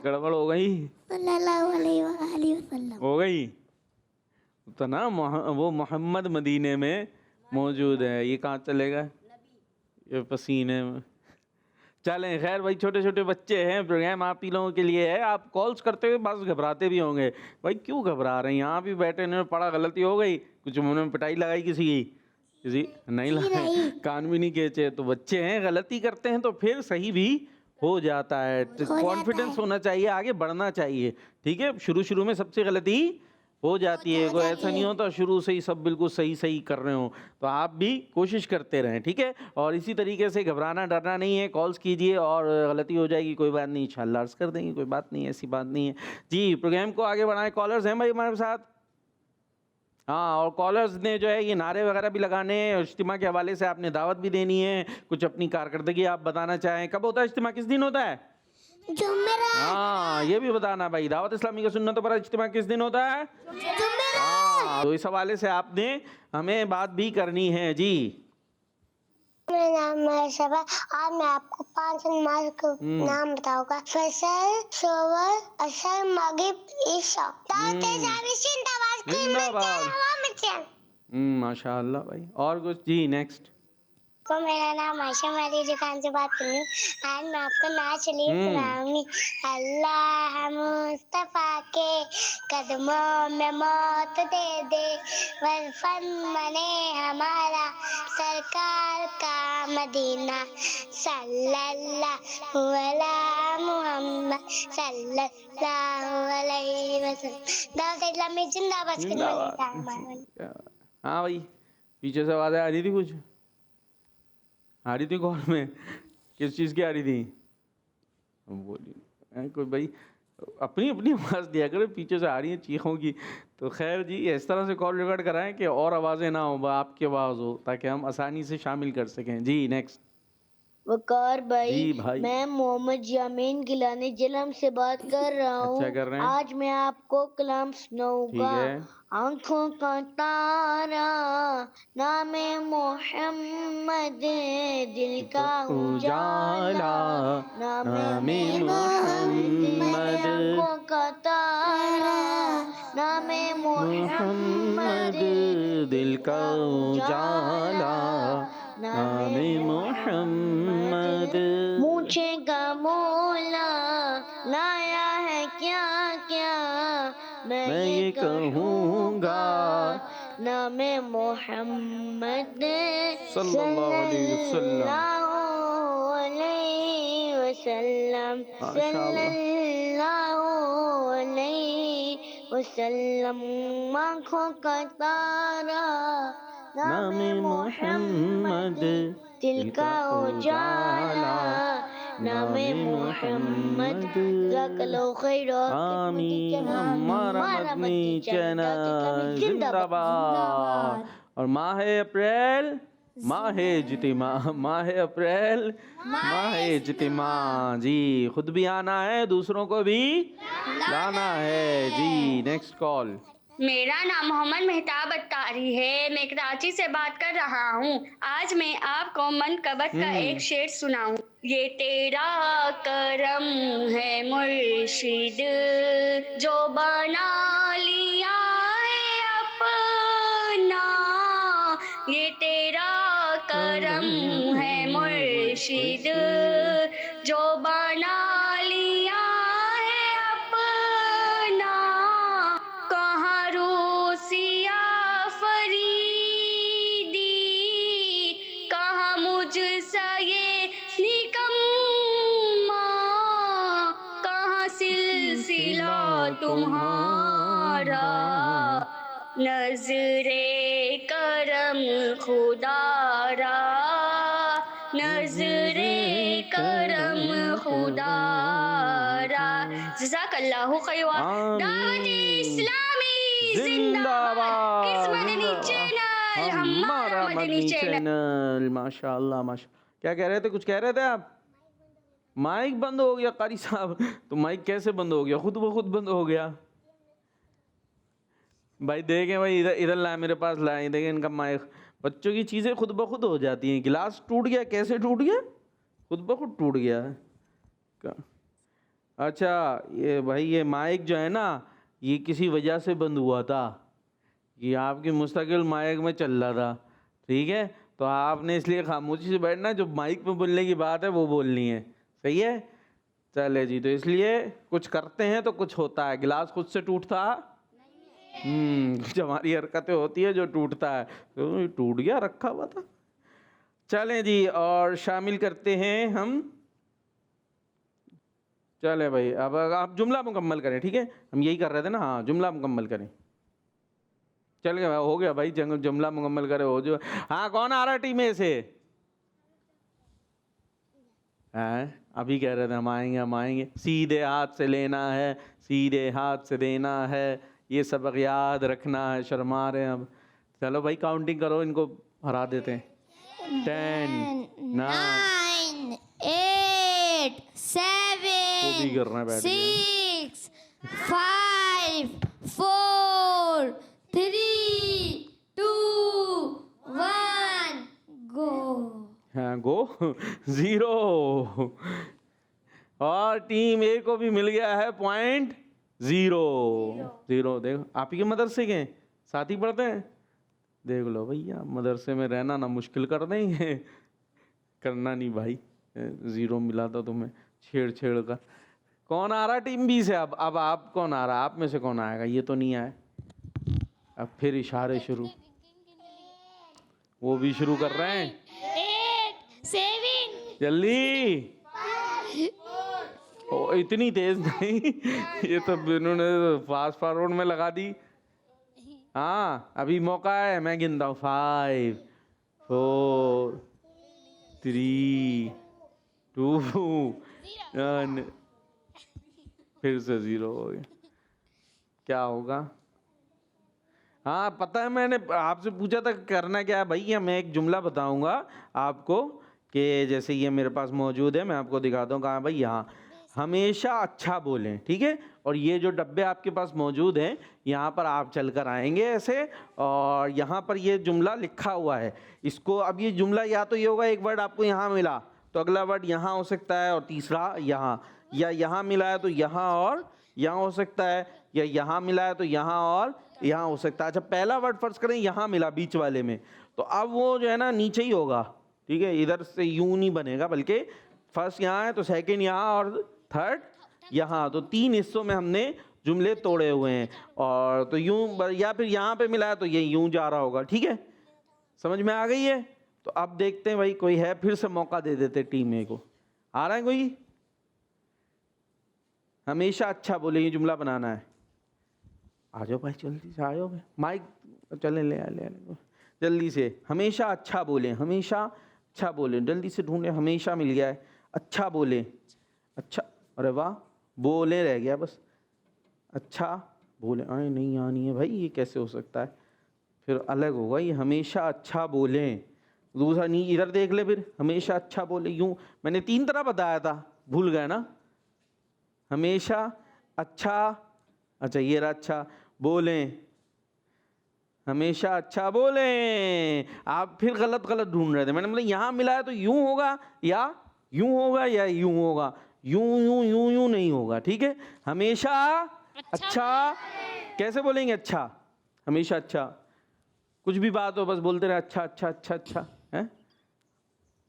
Speaker 2: गड़बड़ हो गई?
Speaker 4: सल्लल्लाहु अलैहि वसल्लम।
Speaker 2: हो गई तो ना वो मोहम्मद मदीने में मौजूद है। ये कहाँ चलेगा? ये पसीने में। चलें खैर भाई, छोटे छोटे बच्चे हैं, प्रोग्राम आप ही लोगों के लिए है। आप कॉल्स करते हुए बस घबराते भी होंगे। भाई क्यों घबरा रहे हैं? यहाँ भी बैठे, इन्होंने पढ़ा, गलती हो गई, कुछ उन्होंने पिटाई लगाई किसी की? किसी नहीं लगाई, कान भी नहीं खींचे। तो बच्चे हैं, गलती करते हैं तो फिर सही भी हो जाता है। कॉन्फिडेंस होना चाहिए, आगे बढ़ना चाहिए। ठीक है, शुरू शुरू में सबसे गलती हो जाती है। कोई ऐसा नहीं होता शुरू से ही सब बिल्कुल सही सही कर रहे हो। तो आप भी कोशिश करते रहें, ठीक है। और इसी तरीके से घबराना डरना नहीं है। कॉल्स कीजिए और गलती हो जाएगी कोई बात नहीं, इंशाल्लाह अर्ज कर देंगे, कोई बात नहीं, ऐसी बात नहीं है जी। प्रोग्राम को आगे बढ़ाएं। कॉलर्स हैं भाई हमारे साथ? हाँ, और कॉलर्स ने जो है ये नारे वगैरह भी लगाने हैं। इज्तिमा के हवाले से आपने दावत भी देनी है, कुछ अपनी कारकर्दगी आप बताना चाहें। कब होता है इज्तिमा, किस दिन होता है?
Speaker 4: जुमेरात।
Speaker 2: हाँ, ये भी बताना भाई। दावत इस्लामी का सुन्नतों पर इज्तिमा किस दिन होता है? हाँ, तो इस हवाले से आपने हमें बात भी करनी है जी।
Speaker 4: मेरा नाम है शबा। आज मैं आपको 5 नमाज का नाम बताऊंगा। फजर, सोवर, असर, मगरिब, इशा।
Speaker 2: माशाअल्लाह भाई। और कुछ जी? नेक्स्ट।
Speaker 4: तो मेरा नाम आयशा, मैं दुकान से बात कर रही हूँ। आज मैं आपको नाच सुनाऊंगी। अल्लाह मुस्तफा के कदमों में मौत दे दे, वफन मने हमारा सरकार का मदीना। सल्लल्लाहु अला मुहम्मद सल्लल्लाहु अलैहि वसल्लम। दावत इस्लामी जिंदाबाद।
Speaker 2: हाँ भाई, पीछे से आवाज़ आ रही थी, कुछ आ रही थी कॉल में? किस चीज़ की आ रही थी? बोलिए। कोई भाई अपनी अपनी आवाज़ दिया करे, पीछे से आ रही है चीखों की। तो खैर जी, इस तरह से कॉल रिकॉर्ड कराएं कि और आवाज़ें ना हो, आपकी आवाज़ हो, ताकि हम आसानी से शामिल कर सकें। जी नेक्स्ट।
Speaker 7: वकार भाई,
Speaker 2: जी भाई।
Speaker 7: मैं मोहम्मद यामीन गिलानी जिलम से बात कर रहा हूँ।
Speaker 2: अच्छा कर रहे हैं।
Speaker 7: आज मैं आपको कलाम सुनाऊंगा।
Speaker 2: ठीक है।
Speaker 7: आंखों का तारा नामे मोहम्मद, दिल का उजाला नामे मोहम्मद। आंखों का तारा नामे मोहम्मद,
Speaker 2: दिल का उजाला नामे मोहम्मद।
Speaker 7: पूछेगा मौला लाया है क्या क्या,
Speaker 2: मैं ये कहूँगा
Speaker 7: नामे मोहम्मद
Speaker 2: सल्लल्लाहु अलैहि वसल्लम।
Speaker 7: सल्लल्लाहु अलैहि वसल्लम। आँखों का तारा
Speaker 2: नामे मोहम्मद,
Speaker 7: दिल का उजाला नामे मोहम्मद। जज़ाकल्लाहु खैरन।
Speaker 2: आमीन। हमारा मदनी चैनल जिंदाबाद। और माह अप्रैल, माह इज्तिमा, माह अप्रैल, माह इज्तिमा। जी खुद भी आना है, दूसरों को भी लाना है। जी नेक्स्ट कॉल।
Speaker 8: मेरा नाम मोहम्मद मेहताब अत्तारी है, मैं कराची से बात कर रहा हूँ। आज मैं आपको मनकबत का एक शेर सुनाऊँ। ये तेरा करम है मुर्शिद, जो बना लिया है अपना। ये तेरा करम है मुर्शिद, जो बना लिया है अपना। कहाँ रोसिया फरीदी, कहाँ मुझसा ये निकम्मा, कहाँ सिलसिला तुम्हारा। नजरे करम खुदारा, नजरे करम खुदारा। जज़ाकल्लाहु खैरा। दावत इस्लामी जिंदाबाद। किस मदनी चैनल, हमारा मदनी चैनल।
Speaker 2: माशाअल्लाह माशा। क्या कह रहे थे, कुछ कह रहे थे आप? माइक बंद हो गया कारी साहब। तो माइक कैसे बंद हो गया? खुद ब खुद बंद हो गया। भाई देखें भाई, इधर इधर लाए, मेरे पास लाए, देखें इनका माइक। बच्चों की चीज़ें खुद ब खुद हो जाती हैं। गिलास टूट गया, कैसे टूट गया? खुद ब खुद टूट गया। अच्छा ये भाई, ये माइक जो है ना, ये किसी वजह से बंद हुआ था। ये आपकी मुस्तकिल माइक में चल रहा था, ठीक है? तो आपने इसलिए खामोशी से बैठना, जो माइक में बोलने की बात है वो बोलनी है, सही है? चले जी, तो इसलिए कुछ करते हैं तो कुछ होता है। गिलास खुद से टूटता कुछ हमारी हरकतें होती है जो टूटता है। तो टूट गया, रखा हुआ था। चलें जी, और शामिल करते हैं हम। चले भाई, अब आप जुमला मुकम्मल करें, ठीक है? हम यही कर रहे थे ना। हाँ, जुमला मुकम्मल करें। चल गया, हो गया भाई, जुमला मुकम्मल करे हो जो। हाँ, कौन आ रहा है टीम में से? हैं? अभी कह रहे थे हम आएंगे, हम आएंगे। सीधे हाथ से लेना है, सीधे हाथ से देना है, ये सबक याद रखना है। शर्मा रहे हैं अब। चलो भाई, काउंटिंग करो, इनको हरा देते हैं। 10 9
Speaker 5: 8 7
Speaker 2: कर रहे हैं, बैठ गए।
Speaker 5: 6 5 4 3 2 1 गो।
Speaker 2: हाँ, गो 0। और टीम ए को भी मिल गया है पॉइंट 0। देखो, आप ही के मदरसे के साथ ही पढ़ते हैं। देख लो भैया, मदरसे में रहना ना मुश्किल कर देंगे। करना नहीं भाई, 0 मिला था तुम्हें छेड़ का। कौन आ रहा टीम बी से? अब आप कौन आ रहा? आप में से कौन आएगा? ये तो नहीं आए। अब फिर इशारे शुरू, वो भी शुरू कर रहे हैं।
Speaker 5: 8 7
Speaker 2: जल्दी। ओ, इतनी तेज नहीं। ये तो इन्होंने फास्ट फॉरवर्ड में लगा दी। हाँ, अभी मौका है, मैं गिनता हूँ। 5 4 3 2 1। फिर से 0 हो गया। क्या होगा? हाँ पता है, मैंने आपसे पूछा था करना क्या है भाई। मैं एक जुमला बताऊंगा आपको कि जैसे ये मेरे पास मौजूद है, मैं आपको दिखाता हूँ। कहाँ भाई? यहाँ। हमेशा अच्छा बोलें, ठीक है। और ये जो डब्बे आपके पास मौजूद हैं, यहाँ पर आप चलकर आएंगे ऐसे, और यहाँ पर ये जुमला लिखा हुआ है। इसको अब ये जुमला या तो ये होगा, एक वर्ड आपको यहाँ मिला तो अगला वर्ड यहाँ हो सकता है, और तीसरा यहाँ, या यहाँ मिला है तो यहाँ और यहाँ हो सकता है, या यहाँ मिला है तो यहाँ और यहाँ हो सकता है। अच्छा पहला वर्ड फर्ज करें यहाँ मिला बीच वाले में, तो अब वो जो है ना नीचे ही होगा, ठीक है। इधर से यूं नहीं बनेगा, बल्कि फर्स्ट यहाँ है तो सेकंड यहाँ और थर्ड यहाँ, तो 3 हिस्सों में हमने जुमले तोड़े हुए हैं। और तो यूं, या फिर यहाँ पे मिला है तो ये यूं जा रहा होगा, ठीक है। समझ में आ गई है? तो अब देखते हैं भाई कोई है, फिर से मौका दे देते टीम ए को। आ रहा है कोई? हमेशा अच्छा बोले, ये जुमला बनाना है। आ जाओ भाई जल्दी से, आ जाओ भाई, माइक चले ले जल्दी से। हमेशा अच्छा बोले, हमेशा अच्छा बोले, जल्दी से ढूंढे। हमेशा मिल गया है, अच्छा बोले, अच्छा, अरे वाह, बोले रह गया बस। अच्छा बोले, आए नहीं आनी है भाई, ये कैसे हो सकता है? फिर अलग होगा ये, हमेशा अच्छा बोले। दूसरा नहीं, इधर देख ले फिर, हमेशा अच्छा बोले। यूं मैंने 3 तरह बताया था, भूल गए ना? हमेशा अच्छा, अच्छा ये रहा, अच्छा बोले, हमेशा अच्छा बोले। आप फिर गलत ढूंढ रहे थे। मैंने मतलब यहाँ मिला है तो यूं होगा, या यूं होगा, या यूं होगा। यूं यूं यूं यूं नहीं होगा, ठीक है। हमेशा अच्छा कैसे बोलेंगे? अच्छा, हमेशा अच्छा। कुछ भी बात हो बस बोलते रहे अच्छा अच्छा अच्छा अच्छा, है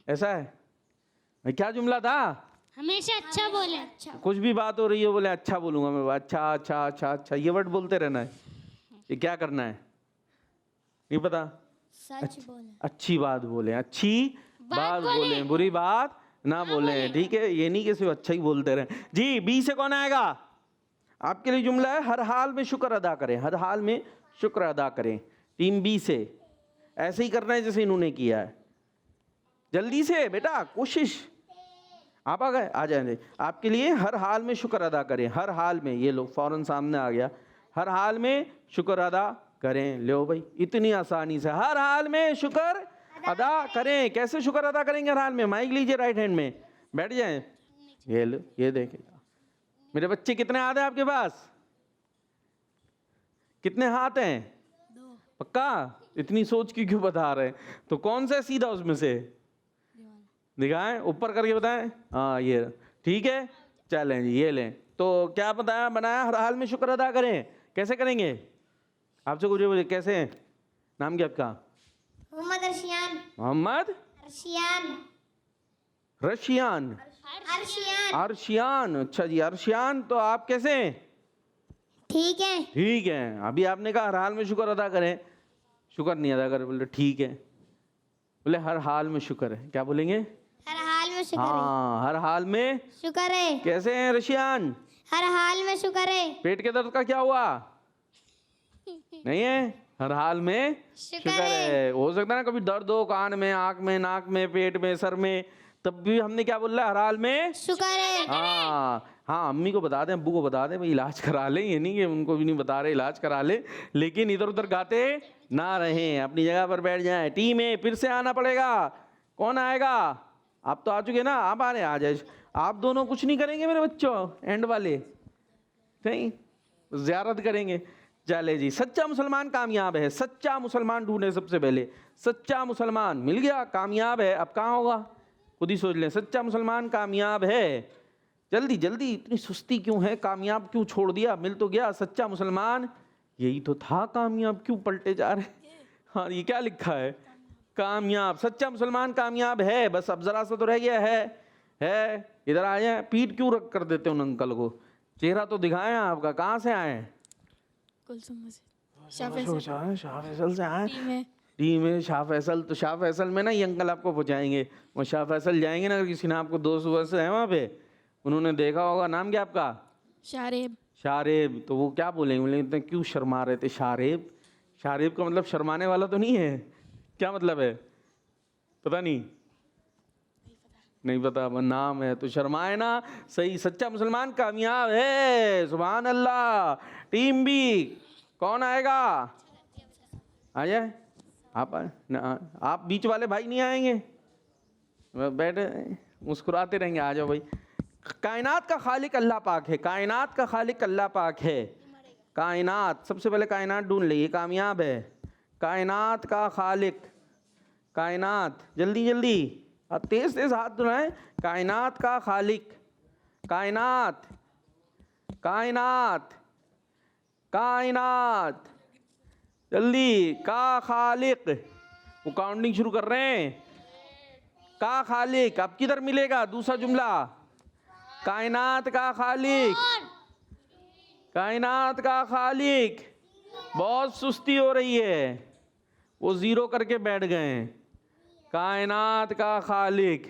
Speaker 2: ऐसा है भाई? क्या जुमला था?
Speaker 5: हमेशा अच्छा बोले। अच्छा
Speaker 2: कुछ भी बात हो रही है बोले अच्छा बोलूंगा मैं, अच्छा अच्छा अच्छा अच्छा, ये वर्ड बोलते रहना है। ये क्या करना है नहीं पता?
Speaker 5: सच बोले,
Speaker 2: अच्छी बात बोले, अच्छी बात बोले, बुरी बात ना बोले, ठीक है। ये नहीं कि सिर्फ अच्छा ही बोलते रहे। जी बी से कौन आएगा? आपके लिए जुमला है, हर हाल में शुक्र अदा करें, हर हाल में शुक्र अदा करें। टीम बी से ऐसे ही करना है जैसे इन्होंने किया है। जल्दी से बेटा, कोशिश। आप आ गए? आ जाएंगे। आपके लिए हर हाल में शुक्र अदा करें, हर हाल में। ये लो फौरन सामने आ गया, हर हाल में शुक्र अदा करें। लो भाई, इतनी आसानी से हर हाल में शुक्र अदा करें। कैसे शुक्र अदा करेंगे हर हाल में? माइक लीजिए राइट हैंड में, बैठ जाए। ये लो, ये देखें मेरे बच्चे, कितने हाथ हैं आपके पास? कितने हाथ हैं?
Speaker 6: 2।
Speaker 2: पक्का? इतनी सोच क्यों बता रहे हैं? तो कौन सा सीधा उसमें से दिखाएं, ऊपर करके बताएं। हाँ ये ठीक है, चलें जी, ये लें। तो क्या बताया बनाया? हर हाल में शुक्र अदा करें। कैसे करेंगे? आपसे कुछ बोले कैसे? नाम क्या आपका?
Speaker 4: मोहम्मद अर्शियान।
Speaker 2: मोहम्मद
Speaker 4: अर्शियान।
Speaker 2: रशियान,
Speaker 4: अर्शियान।
Speaker 2: अर्शियान। अच्छा जी अर्शियान, तो आप कैसे?
Speaker 4: ठीक है।
Speaker 2: ठीक है। अभी आपने कहा हर हाल में शुक्र अदा करें, शुक्र नहीं अदा करें, बोले ठीक है। बोले हर हाल में शुक्र है, क्या बोलेंगे?
Speaker 4: हर हाल में शुक्र है।
Speaker 2: हाँ, हर हाल में
Speaker 4: शुक्र है।
Speaker 2: कैसे हैं रशियान?
Speaker 4: हर हाल में शुक्र है।
Speaker 2: पेट के दर्द का क्या हुआ? नहीं है, हर हाल में शुक्र है। हो सकता है ना कभी दर्द हो कान में, आंख में, नाक में, पेट में, सर में, तब भी हमने क्या बोल रहा है? हर हाल में
Speaker 4: शुक्र है।
Speaker 2: हाँ हाँ, अम्मी को बता दें, अब्बू को बता दें भाई इलाज करा लें। ये नहीं कि उनको भी नहीं बता रहे इलाज करा ले, लेकिन इधर उधर गाते ना रहें, अपनी जगह पर बैठ जाएं। टीम ए फिर से आना पड़ेगा। कौन आएगा? आप तो आ चुके ना, आप आ रहे हैं, आ जाए। आप दोनों कुछ नहीं करेंगे मेरे बच्चों, एंड वाले नहीं, ज़ियारत करेंगे। चले जी, सच्चा मुसलमान कामयाब है। सच्चा मुसलमान ढूंढे सबसे पहले। सच्चा मुसलमान मिल गया, कामयाब है। अब कहाँ होगा? खुद ही सोच लें। सच्चा मुसलमान कामयाब है। जल्दी जल्दी, इतनी सुस्ती क्यों है? कामयाब क्यों छोड़ दिया? मिल तो गया सच्चा मुसलमान, यही तो था कामयाब, क्यों पलटे जा रहे? हाँ ये क्या लिखा है? कामयाब, सच्चा मुसलमान कामयाब है। बस अब जरा सा तो रह गया है। इधर आ जाए। पीठ क्यों रख कर देते उन अंकल को? चेहरा तो दिखाएं आपका, कहाँ से आए?
Speaker 6: कुलसुम मस्जिद, शाह फैसल।
Speaker 2: शाह फैसल से आए।
Speaker 6: टीम है।
Speaker 2: टीम है शाह फैसल। तो शाह फैसल में ना ये अंकल आपको पहुँचाएंगे। वो शाह फैसल जाएंगे ना, किसी ने आपको दोस्त वोस्त है वहाँ पे, उन्होंने देखा होगा। नाम क्या आपका?
Speaker 6: शारेब।
Speaker 2: शारेब। तो वो क्या बोलेंगे? बोले इतने क्यों शर्मा रहे थे? शारेब, शारेब का मतलब शर्माने वाला तो नहीं है? क्या मतलब है? पता नहीं। नहीं पता, नाम है तो शर्माए ना। सही, सच्चा मुसलमान कामयाब है। सुभान अल्लाह। टीम बी कौन आएगा? आ जाए आप। आप बीच वाले भाई नहीं आएंगे? बैठे मुस्कुराते रहेंगे। आ जाओ भाई। कायनात का खालिक अल्लाह पाक है। कायनात का खालिक अल्लाह पाक है। कायनात, सबसे पहले कायनात ढूंढ लीजिए, कामयाब है। कायनात का खालिक, कायनात, जल्दी जल्दी और तेज तेज हाथ धुलाएं। कायनात का खालिक, कायनात, कायनात, कायनात, जल्दी। का खालिक, वो काउंटिंग शुरू कर रहे हैं। का खालिक, अब किधर मिलेगा दूसरा जुमला? कायनात का खालिक, कायनात का खालिक। बहुत सुस्ती हो रही है, वो जीरो करके बैठ गए हैं। कायनात का खालिक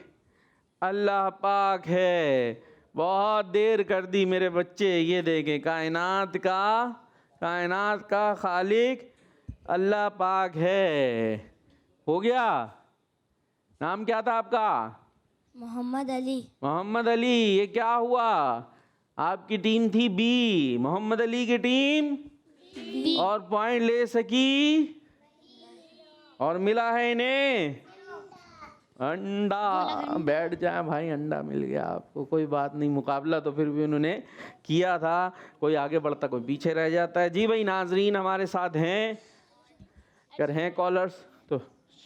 Speaker 2: अल्लाह पाक है। बहुत देर कर दी मेरे बच्चे, ये देखें। कायनात का खालिक अल्लाह पाक है। हो गया। नाम क्या था आपका?
Speaker 4: मोहम्मद अली।
Speaker 2: मोहम्मद अली। ये क्या हुआ? आपकी टीम थी बी, मोहम्मद अली की टीम
Speaker 5: बी।
Speaker 2: और पॉइंट ले सकी और मिला है इन्हें अंडा। बैठ जाए भाई, अंडा मिल गया आपको, कोई बात नहीं। मुकाबला तो फिर भी उन्होंने किया था। कोई आगे बढ़ता, कोई पीछे रह जाता है। जी भाई, नाजरीन हमारे साथ हैं, अगर हैं कॉलर्स तो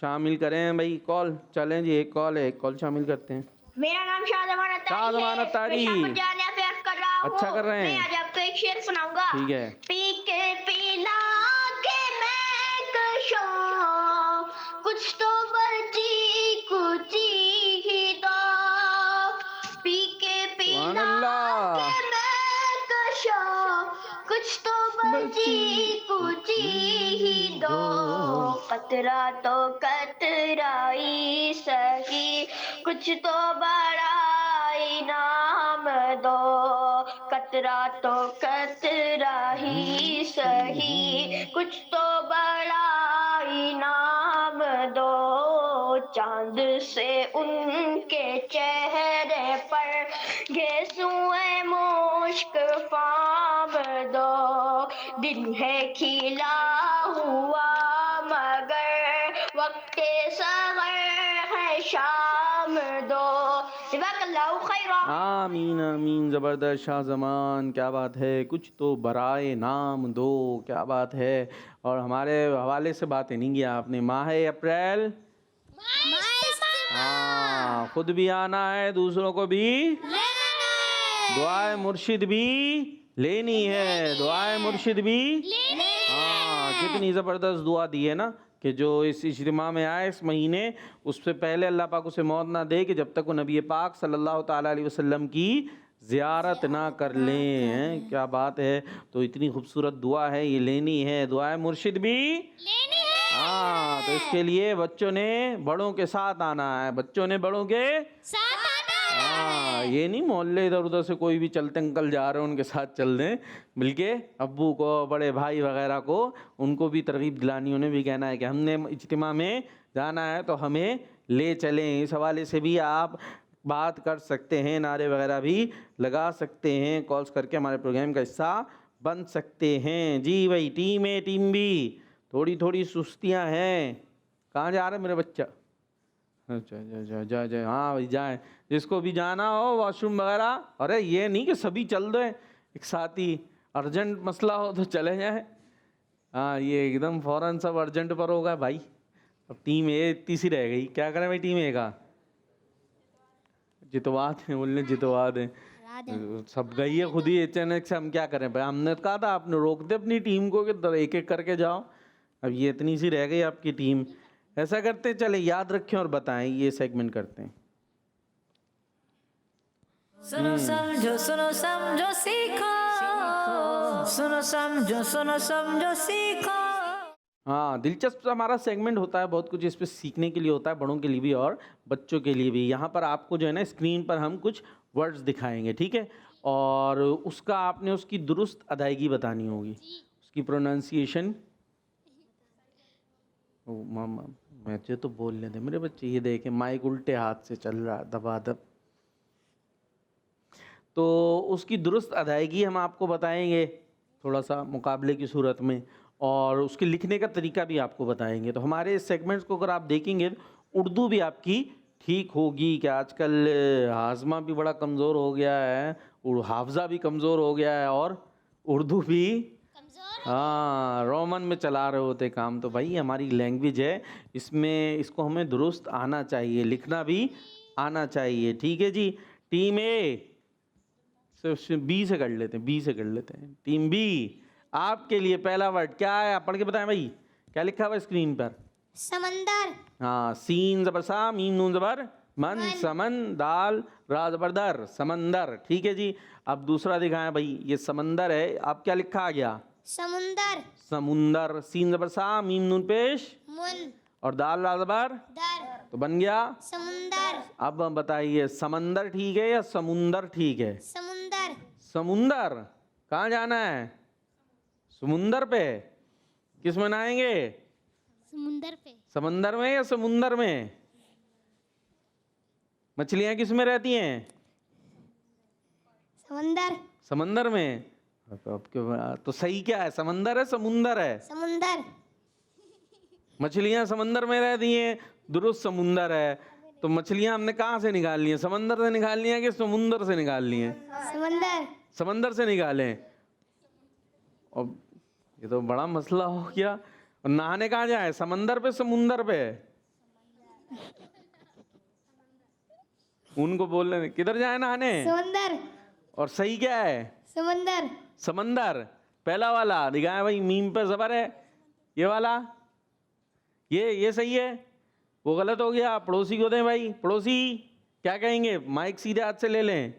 Speaker 2: शामिल करें भाई। कॉल चलें जी, एक कॉल है, एक कॉल शामिल करते हैं।
Speaker 8: मेरा नाम शाहजमान अत्तारी है। मैं शाहजमान कर रहा हूँ।
Speaker 2: अच्छा कर रहे हैं।
Speaker 8: मैं आज आपको एक शेर सुनाऊंगा।
Speaker 2: ठीक है।
Speaker 8: पी के पिला के मैं कशो, कुछ तो बची कुची ही दो। पी के पिला के मैं कशो, कुछ तो बची कुची ही दो। कतरा तो कतराई सही, कुछ तो बड़ा इनाम दो। कतरा तो कतरा ही सही, कुछ तो बड़ा इनाम दो। चांद से उनके चेहरे पर घेसुए मुश्क फाम दो। दिन है खिला हुआ मगर वक्त सगर है शाम दो। जज़ाकल्लाहु खैरा।
Speaker 2: आमीन आमीन। ज़बरदस्त शाहजमान, क्या बात है। कुछ तो बराए नाम दो, क्या बात है। और हमारे हवाले से बातें नहीं किया आपने। माह अप्रैल, हाँ, खुद भी आना है, दूसरों को भी दुआए मुर्शिद भी लेनी है। दुआए मुर्शिद भी, हाँ, कितनी ज़बरदस्त दुआ दी है ना कि जो इस इज्तिमा में आए इस महीने, उससे पहले अल्लाह पाक उसे मौत ना दे कि जब तक वो नबी पाक सल्लल्लाहु ताला अलैहि वसल्लम की ज़ियारत ना कर लें। हैं, क्या बात है। तो इतनी खूबसूरत दुआ है, ये लेनी है। दुआए मुर्शिद भी लेनी है। हाँ, तो इसके लिए बच्चों ने बड़ों के साथ आना है। बच्चों ने बड़ों के
Speaker 5: साथ आना है।
Speaker 2: हाँ, ये नहीं मोहल्ले इधर उधर से कोई भी चलते अंकल जा रहे हैं उनके साथ चल दें। मिलके अब्बू को, बड़े भाई वगैरह को, उनको भी तरगीब दिलानी। उन्हें भी कहना है कि हमने इज्तिमा में जाना है तो हमें ले चलें। इस हवाले से भी आप बात कर सकते हैं, नारे वगैरह भी लगा सकते हैं, कॉल्स करके हमारे प्रोग्राम का हिस्सा बन सकते हैं। जी भाई, टीम ए टीम बी, थोड़ी थोड़ी सुस्तियाँ हैं। कहाँ जा रहे मेरे बच्चा? अच्छा, जा जा, हाँ भाई जाए, जिसको भी जाना हो वॉशरूम वगैरह। अरे ये नहीं कि सभी चल दो एक साथ ही, अर्जेंट मसला हो तो चले जाए। हाँ, ये एकदम फ़ौरन सब अर्जेंट पर होगा भाई। अब टीम ए इतनी सी रह गई, क्या करें भाई टीम ए का? जितवा दें, बोलने जितवा दें। सब गई है खुद ही अचानक से, हम क्या करें भाई? हमने कहा था आपने रोक दे अपनी टीम को कि एक एक करके जाओ। अब ये इतनी सी रह गई आपकी टीम। ऐसा करते चले, याद रखें और बताएं, ये सेगमेंट करते हैं।
Speaker 1: सुनो समझो सीखो, सुनो समझो सीखो।
Speaker 2: हाँ, दिलचस्प हमारा सेगमेंट होता है, बहुत कुछ इस पर सीखने के लिए होता है, बड़ों के लिए भी और बच्चों के लिए भी। यहाँ पर आपको जो है ना स्क्रीन पर हम कुछ वर्ड्स दिखाएंगे, ठीक है, और उसका आपने उसकी दुरुस्त अदायगी बतानी होगी, उसकी प्रोनाउंसिएशन। मुझे तो बोलने दे मेरे बच्चे। ये देखें माइक उल्टे हाथ से चल रहा है दबादब। तो उसकी दुरुस्त अदायगी हम आपको बताएंगे थोड़ा सा मुकाबले की सूरत में, और उसके लिखने का तरीका भी आपको बताएंगे। तो हमारे इस सेगमेंट्स को अगर आप देखेंगे तो उर्दू भी आपकी ठीक होगी। कि आजकल हाजमा भी बड़ा कमज़ोर हो गया है, हाफजा भी कमज़ोर हो गया है, और उर्दू भी हाँ रोमन में चला रहे होते काम। तो भाई हमारी लैंग्वेज है, इसमें इसको हमें दुरुस्त आना चाहिए, लिखना भी आना चाहिए। ठीक है जी। टीम ए बी से कर लेते हैं, बी से कर लेते हैं। टीम बी, आपके लिए पहला वर्ड क्या है? आप पढ़ के बताएं भाई, क्या लिखा हुआ है स्क्रीन पर?
Speaker 4: समंदर।
Speaker 2: हाँ, सीन जबर सा, मीम नून जबर मन, समन, दाल रा जबर दर, समंदर। ठीक है जी। अब दूसरा दिखाएं भाई, ये समंदर है, अब क्या लिखा आ गया?
Speaker 4: समुंदर।
Speaker 2: समुंदर, सीन जबर सा, मीम नून पेश
Speaker 4: मुन।
Speaker 2: और दाल रा जबर
Speaker 4: दर।
Speaker 2: तो बन गया
Speaker 4: समुंदर।
Speaker 2: अब बताइए समंदर ठीक है या समुंदर ठीक है?
Speaker 4: समुंदर।
Speaker 2: समुंदर। कहाँ जाना है? समुंदर पे। किस में नहाएंगे?
Speaker 5: समुंदर पे।
Speaker 2: समंदर में या समुंदर में? मछलियां किस में रहती हैं?
Speaker 4: समंदर।
Speaker 2: समंदर में। तो सही क्या है, समंदर है समुंदर है?
Speaker 4: समुंदर।
Speaker 2: मछलियां समंदर में रहती हैं, दुरुस्त समुंदर है। तो मछलियां हमने कहाँ से निकालनी है? समंदर से निकालनी है कि समुंदर से निकालनी है?
Speaker 4: समंदर।
Speaker 2: समंदर से निकालें। और ये तो बड़ा मसला हो गया। और नहाने कहाँ जाए, समंदर पे समुंदर पे? उनको बोल रहे किधर जाए नहाने?
Speaker 4: समंदर।
Speaker 2: और सही क्या है?
Speaker 4: समंदर।
Speaker 2: समंदर। पहला वाला दिखाया भाई, मीम पे जबर है, ये वाला, ये सही है, वो गलत हो गया। पड़ोसी को दें भाई, पड़ोसी क्या कहेंगे? माइक सीधे हाथ से ले लें।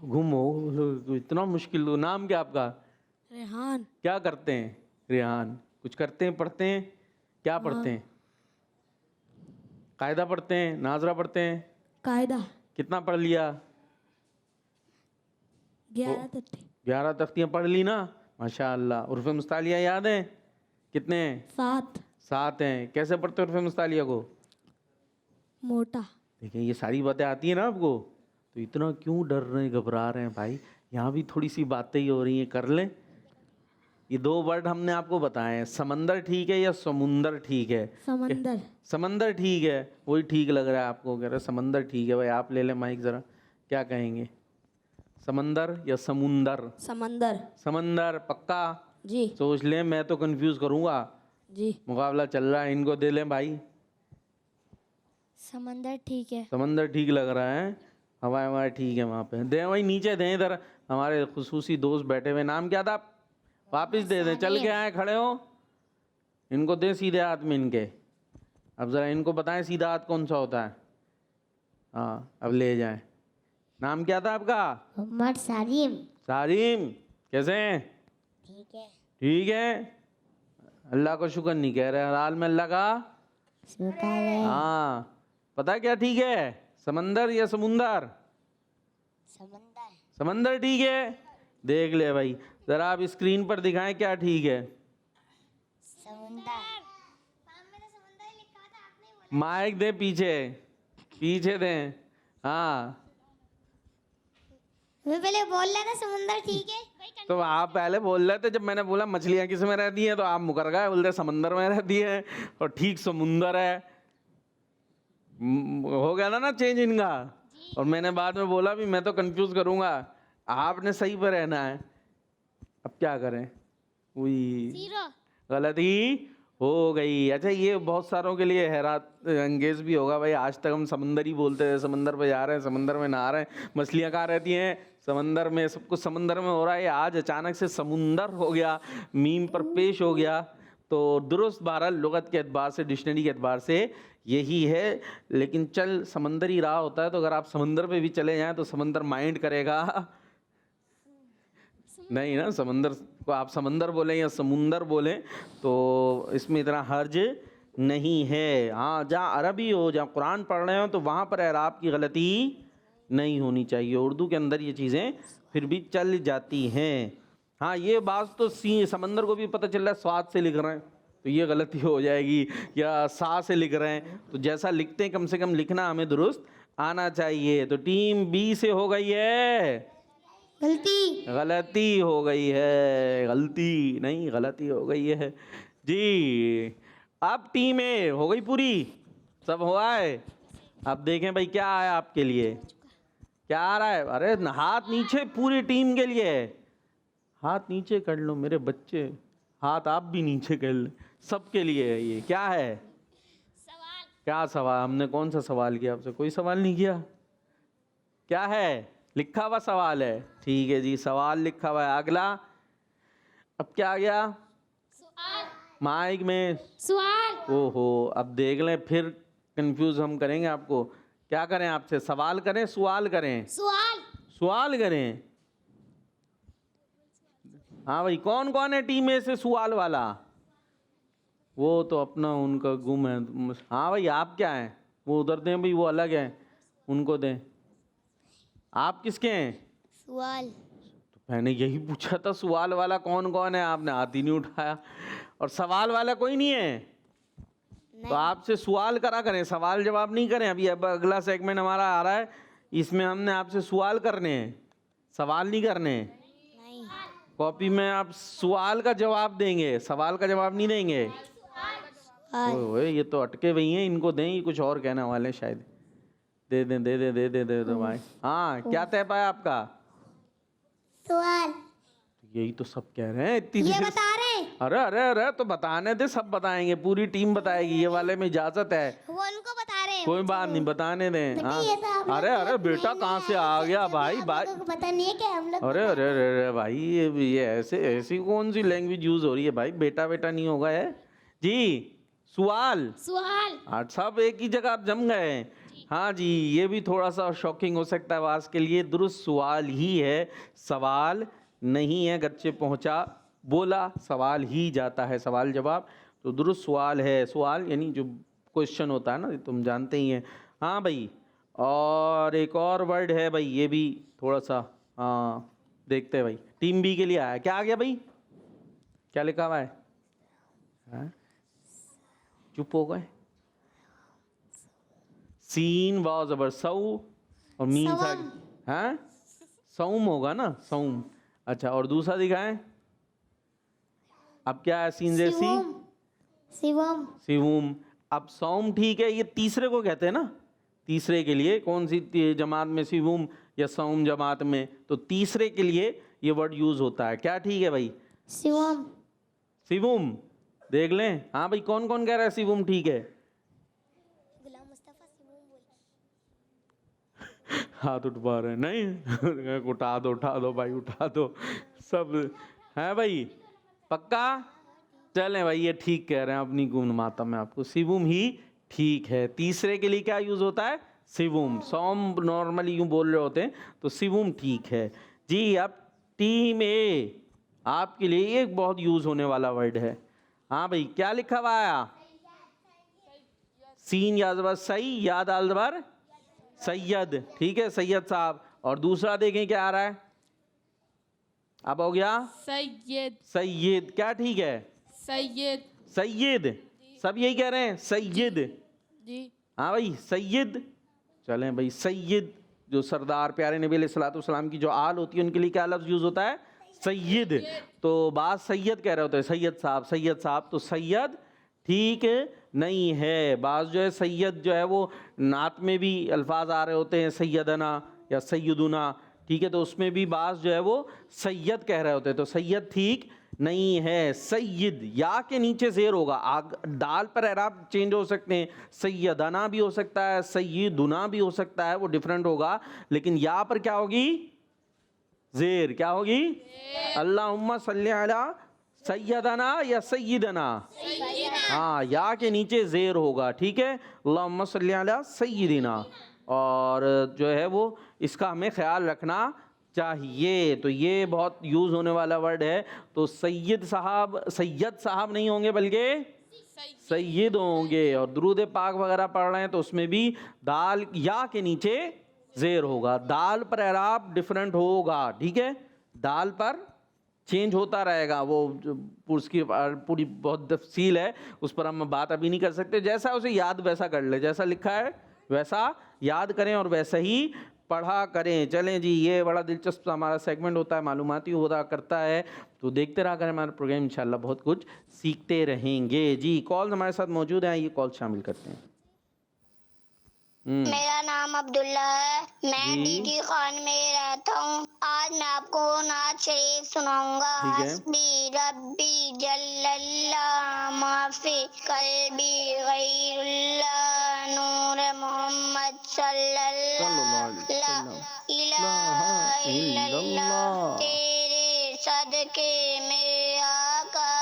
Speaker 2: गुम हो, इतना मुश्किल। नाम क्या आपका?
Speaker 6: रेहान।
Speaker 2: क्या करते हैं? रेहान। कुछ करते हैं, पढ़ते हैं? क्या पढ़ते हैं? कायदा पढ़ते हैं, नाजरा पढ़ते हैं?
Speaker 6: कायदा।
Speaker 2: कितना पढ़ लिया?
Speaker 6: 11 तक।
Speaker 2: 11 तख्तियाँ पढ़ ली ना, माशाअल्लाह। उर्फ मुस्तालिया याद है? कितने हैं? 7 हैं। कैसे पढ़ते हो उर्फ मुस्तालिया को?
Speaker 6: मोटा।
Speaker 2: देखिए ये सारी बातें आती है ना आपको, तो इतना क्यों डर रहे हैं, घबरा रहे हैं भाई? यहाँ भी थोड़ी सी बातें ही हो रही हैं, कर लें। ये 2 वर्ड हमने आपको बताए हैं, समंदर ठीक है या समुंदर ठीक है?
Speaker 6: समंदर।
Speaker 2: समंदर ठीक है, वही ठीक लग रहा है आपको? कह रहे समंदर ठीक है। भाई आप ले लें माइक ज़रा, क्या कहेंगे? समंदर या समुंदर?
Speaker 6: समंदर।
Speaker 2: समंदर पक्का?
Speaker 6: जी।
Speaker 2: सोच लें, मैं तो कंफ्यूज करूँगा।
Speaker 6: जी।
Speaker 2: मुकाबला चल रहा है, इनको दे लें भाई।
Speaker 4: समंदर ठीक है।
Speaker 2: समंदर ठीक लग रहा है, हवा ठीक है वहाँ पे। दें भाई, नीचे दें, इधर हमारे खुसूसी दोस्त बैठे हुए। नाम क्या था? वापिस दे दें, चल के आए, खड़े हो। इनको दें सीधे हाथ में इनके। अब ज़रा इनको बताएं सीधा हाथ कौन सा होता है। हाँ अब ले जाएं। नाम क्या था आपका?
Speaker 4: मोहम्मद सालिम।
Speaker 2: सालिम, कैसे हैं?
Speaker 4: ठीक है।
Speaker 2: ठीक है। अल्लाह को शुक्र नहीं कह रहे, हाल में अल्लाह का
Speaker 4: शुक्र है।
Speaker 2: हाँ। पता है क्या ठीक है, समंदर या समुंदर?
Speaker 4: समंदर।
Speaker 2: समंदर ठीक है। देख ले भाई, जरा आप स्क्रीन पर दिखाएं क्या ठीक है।
Speaker 4: समंदर।
Speaker 2: माइक दे, पीछे पीछे दें। हाँ
Speaker 4: मैं पहले बोल रहा था समंदर ठीक है।
Speaker 2: तो आप पहले बोल रहे थे, जब मैंने बोला मछलियाँ किस में रहती हैं तो आप मुकर गए, बोलते समंदर में रहती है, और ठीक समुंदर है। हो गया ना चेंज इनका। और मैंने बाद में बोला भी मैं तो कंफ्यूज करूंगा, आपने सही पर रहना है। अब क्या करें, वही गलती हो गई। अच्छा ये बहुत सारों के लिए हैरात अंगेज भी होगा भाई, आज तक हम समंदर ही बोलते थे, समंदर पे जा रहे हैं, समंदर में नहा रहे हैं, मछलियाँ कहाँ रहती हैं? समंदर में। सब कुछ समंदर में हो रहा है, आज अचानक से समुंदर हो गया, मीम पर पेश हो गया। तो दुरुस्त बहरहाल लुगत के एतबार से, डिक्शनरी के एतबार से यही है। लेकिन चल समंदर ही रहा होता है, तो अगर आप समंदर पे भी चले जाएं तो समंदर माइंड करेगा नहीं ना। समंदर को आप समंदर बोलें या समुंदर बोलें तो इसमें इतना हर्ज नहीं है। हाँ, जहाँ अरबी हो, जहाँ कुरान पढ़ रहे हो, तो वहाँ पर एराब की गलती नहीं होनी चाहिए। उर्दू के अंदर ये चीज़ें फिर भी चल जाती हैं। हाँ ये बात तो समंदर को भी पता चल रहा है, स्वाद से लिख रहे हैं, तो ये गलती हो जाएगी, या सा से लिख रहे हैं, तो जैसा लिखते हैं कम से कम लिखना हमें दुरुस्त आना चाहिए। तो टीम बी से हो गई है गलती हो गई है, गलती नहीं गलती हो गई है जी। अब टीम ए हो गई पूरी, सब हुआ है। अब देखें भाई क्या है आपके लिए, क्या आ रहा है। अरे हाथ नीचे पूरी टीम के लिए, हाथ नीचे कर लो मेरे बच्चे, हाथ आप भी नीचे कर ले, सबके लिए है ये। क्या है
Speaker 5: सवाल?
Speaker 2: क्या सवाल, हमने कौन सा सवाल किया आपसे, कोई सवाल नहीं किया। क्या है, लिखा हुआ सवाल है, ठीक है जी, सवाल लिखा हुआ है। अगला अब क्या आ गया
Speaker 5: सवाल।
Speaker 2: माइक में,
Speaker 5: सवाल।
Speaker 2: ओहो अब देख लें, फिर कंफ्यूज हम करेंगे आपको। क्या करें आपसे, सवाल करें सवाल करें,
Speaker 5: सवाल।
Speaker 2: सवाल करें। हाँ भाई, कौन कौन है टीम में से सवाल वाला, वो तो अपना उनका गुम है। हाँ भाई आप क्या हैं, वो उधर दें भाई, वो अलग है, उनको दें। आप किसके हैं,
Speaker 5: सवाल।
Speaker 2: तो मैंने यही पूछा था, सवाल वाला कौन कौन है, आपने हाथ ही नहीं उठाया। और सवाल वाला कोई नहीं है, तो आपसे सवाल करा करें, सवाल जवाब नहीं करें। अभी अब अगला सेगमेंट हमारा आ रहा है, इसमें हमने आपसे सवाल करने हैं, सवाल नहीं करने। कॉपी में आप सवाल का जवाब देंगे, सवाल का जवाब नहीं देंगे। ओए ये तो अटके हुए हैं, इनको दें, ये कुछ और कहने वाले शायद। दे दें दे दे दे दे दे दे भाई। हाँ क्या तय पाया आपका
Speaker 4: सवाल?
Speaker 2: यही तो सब कह रहे हैं, इतनी
Speaker 4: ये
Speaker 2: देर
Speaker 4: बता रहे हैं,
Speaker 2: अरे अरे अरे तो बताने दे, सब बताएंगे, पूरी टीम बताएगी, ये वाले में इजाजत है,
Speaker 4: वो उनको बता रहे हैं।
Speaker 2: कोई बात नहीं, बताने दें। हाँ
Speaker 4: ये तो आप लोग
Speaker 2: अरे अरे बेटा कहाँ से आ गया भाई, भाई
Speaker 4: को पता नहीं है क्या हम लोग।
Speaker 2: अरे अरे अरे अरे भाई, ये ऐसे ऐसी कौन सी लैंग्वेज यूज हो रही है भाई, बेटा बेटा नहीं होगा है जी। सवाल
Speaker 5: सवाल।
Speaker 2: आज सब एक ही जगह आप जम गए हैं। हाँ जी, ये भी थोड़ा सा शॉकिंग हो सकता है आवाज के लिए, दुरुस्त सवाल ही है, सवाल नहीं है। गच्चे पहुंचा बोला, सवाल ही जाता है, सवाल जवाब, तो दुरुस्त सवाल है। सवाल यानी जो क्वेश्चन होता है ना, तुम जानते ही हैं। हाँ भाई, और एक और वर्ड है भाई, ये भी थोड़ा सा हाँ देखते हैं भाई। टीम बी के लिए आया, क्या आ गया भाई, क्या लिखा हुआ है, हाँ? चुप हो गए। सीन वाव जबर सऊ और मीन था, हाँ सऊम होगा ना, सऊम। अच्छा और दूसरा दिखाएं, अब क्या है, सीन जैसी
Speaker 4: शिवम।
Speaker 2: शिवम। अब सौम ठीक है, ये तीसरे को कहते हैं ना, तीसरे के लिए कौन सी जमात में, शिवम या सौम जमात में, तो तीसरे के लिए ये वर्ड यूज होता है। क्या ठीक है भाई,
Speaker 4: शिवम।
Speaker 2: शिवम देख लें। हाँ भाई कौन कौन कह रहा है शिवम ठीक है,
Speaker 4: गुलाम मुस्तफा शिवम बोल।
Speaker 2: हाथ उठवा रहे हैं, नहीं उठा दो भाई, उठा दो सब है भाई, पक्का। चलें भाई, ये ठीक कह रहे हैं, अपनी गुण माता में आपको शिवम ही ठीक है। तीसरे के लिए क्या यूज होता है, शिवम। सौम नॉर्मली यूं बोल रहे होते हैं, तो शिवम ठीक है जी। अब टीम ए आपके लिए एक बहुत यूज होने वाला वर्ड है। हाँ भाई क्या लिखा हुआ आया, सीन याद सही, याद आलबर सैयद, ठीक है सैयद साहब। और दूसरा देखें क्या आ रहा है, अब हो गया
Speaker 6: सैयद।
Speaker 2: सैयद, क्या ठीक है,
Speaker 6: सैयद।
Speaker 2: सैयद, सब यही कह रहे हैं सैयद
Speaker 6: जी।
Speaker 2: हाँ भाई सैयद। चलें भाई, सैयद जो सरदार प्यारे नबी अलैहिस्सलाम की जो आल होती है, उनके लिए क्या लफ्ज़ यूज़ होता है, सैयद। तो बात सैयद कह रहे होते हैं, सैयद साहब सैयद साहब, तो सैयद ठीक नहीं है। बाज़ जो है सैयद जो है वो नात में भी अल्फाज आ रहे होते हैं, सैयदना या सैयदुना, ठीक है, तो उसमें भी बाज़ जो है वो सैयद कह रहे होते हैं, तो सैयद ठीक नहीं है। सैयद या के नीचे ज़ेर होगा, दाल पर एराब चेंज हो सकते हैं, सैयदना भी हो सकता है, सैयदुना भी हो सकता है, वो डिफरेंट होगा, लेकिन या पर क्या होगी, ज़ेर क्या होगी, अल्लाहुम्मा सल्ली अला सैयदना या सैयदना, हाँ या के नीचे ज़ेर होगा, ठीक है, अल्लाहुम्मा सल्ली अला सैयदिना। और जो है वो इसका हमें ख्याल रखना चाहिए। तो ये बहुत यूज़ होने वाला वर्ड है। तो सैयद साहब नहीं होंगे, बल्कि सैयद होंगे। और दुरूद पाक वगैरह पढ़ रहे हैं तो उसमें भी दाल या के नीचे ज़ेर होगा, दाल पर एराब डिफरेंट होगा, ठीक है, दाल पर चेंज होता रहेगा, वो उसकी पूरी बहुत तफसील है, उस पर हम बात अभी नहीं कर सकते। जैसा उसे याद वैसा कर ले, जैसा लिखा है वैसा याद करें और वैसा ही पढ़ा करें। चलें जी, ये बड़ा दिलचस्प हमारा सेगमेंट होता है, मालूमाती होता करता है, तो देखते रहा करें हमारा प्रोग्राम, इंशाल्लाह बहुत कुछ सीखते रहेंगे जी। कॉल हमारे साथ मौजूद हैं, ये कॉल शामिल करते हैं।
Speaker 4: मेरा नाम अब्दुल्ला है, मैं डीडी खान में रहता हूँ। आज मैं आपको नात शरीफ सुनाऊंगा।
Speaker 2: ठीक है।
Speaker 4: हस्बी रब्बी जल्लल्लाह माफी कल्बी गैरुल्लाह नूर मोहम्मद सल्लल्लाहु इलाहा इल्लल्लाह। तेरे सदके में आका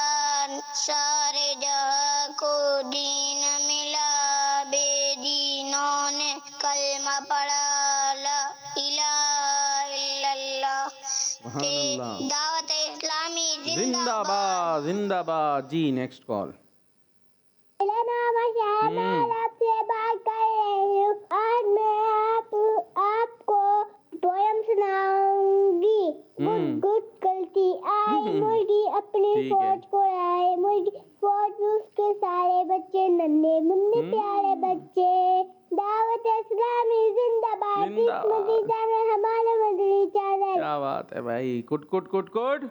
Speaker 4: सारे जहां को दीन मिला, बेदीनों ने कलमा पढ़ा ला इलाहा इल्लल्लाह। दावत इस्लामी
Speaker 2: जिंदाबाद जिंदाबाद जी। Next call.
Speaker 4: मेरा नाम है, मैं आपसे बात कर रही हूँ। आज मैं आपको पोयम सुनाऊंगी। गुड गलती आई मुर्गी अपनी
Speaker 2: ठीक है।
Speaker 4: फौज को आए, मुर्गी फौज में उसके सारे बच्चे, नन्हे मुन्ने प्यारे बच्चे। दावत इस्लामी जिंदाबाद, इस मदीना में हमारा मदनी चैनल।
Speaker 2: क्या बात है भाई, कुट कुट कुट कुट।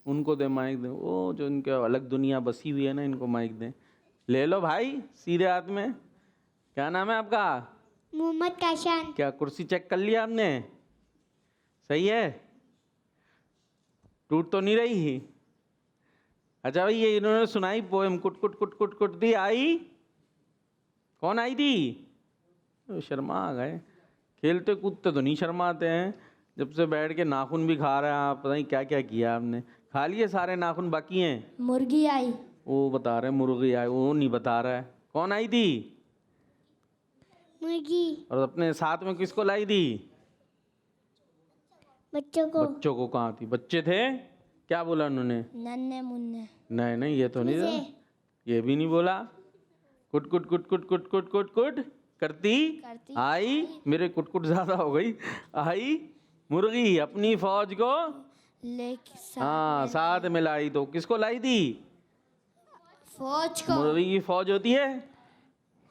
Speaker 2: उनको दे माइक, दे वो जो इनके अलग दुनिया बसी हुई है ना, इनको माइक दें। ले लो भाई सीधे हाथ में। क्या नाम है आपका?
Speaker 4: मोहम्मद काशान।
Speaker 2: क्या कुर्सी चेक कर लिया आपने? सही है, टूट तो नहीं रही? अच्छा भाई, ये इन्होंने सुनाई पोएम कुट कुट कुट कुट कुट दी, आई कौन आई थी? शर्मा आ गए। खेलते कूदते तो नहीं शर्माते हैं, जब से बैठ के नाखून भी खा रहे हैं आप, पता नहीं क्या क्या किया आपने। खा लिए सारे नाखून, बाकी हैं?
Speaker 6: मुर्गी आई।
Speaker 2: वो बता रहे मुर्गी आई, वो नहीं बता रहा है। कौन आई थी?
Speaker 4: मुर्गी।
Speaker 2: और अपने साथ में किसको लाई थी?
Speaker 4: बच्चों को।
Speaker 2: बच्चों को कहाँ थी? बच्चे थे? क्या बोला उन्होंने?
Speaker 6: नन्हे मुन्ने।
Speaker 2: नहीं नहीं, ये तो नहीं था, ये भी नहीं बोला। कुट कुट कुट कुट कुट कुट कुट कुट करती आई, मेरे कुट कुट ज्यादा हो गई। आई मुर्गी अपनी फौज को
Speaker 6: लेके
Speaker 2: हाँ साथ में लाई, तो किसको लाई थी?
Speaker 6: फौज को।
Speaker 2: मुर्गी की फौज होती है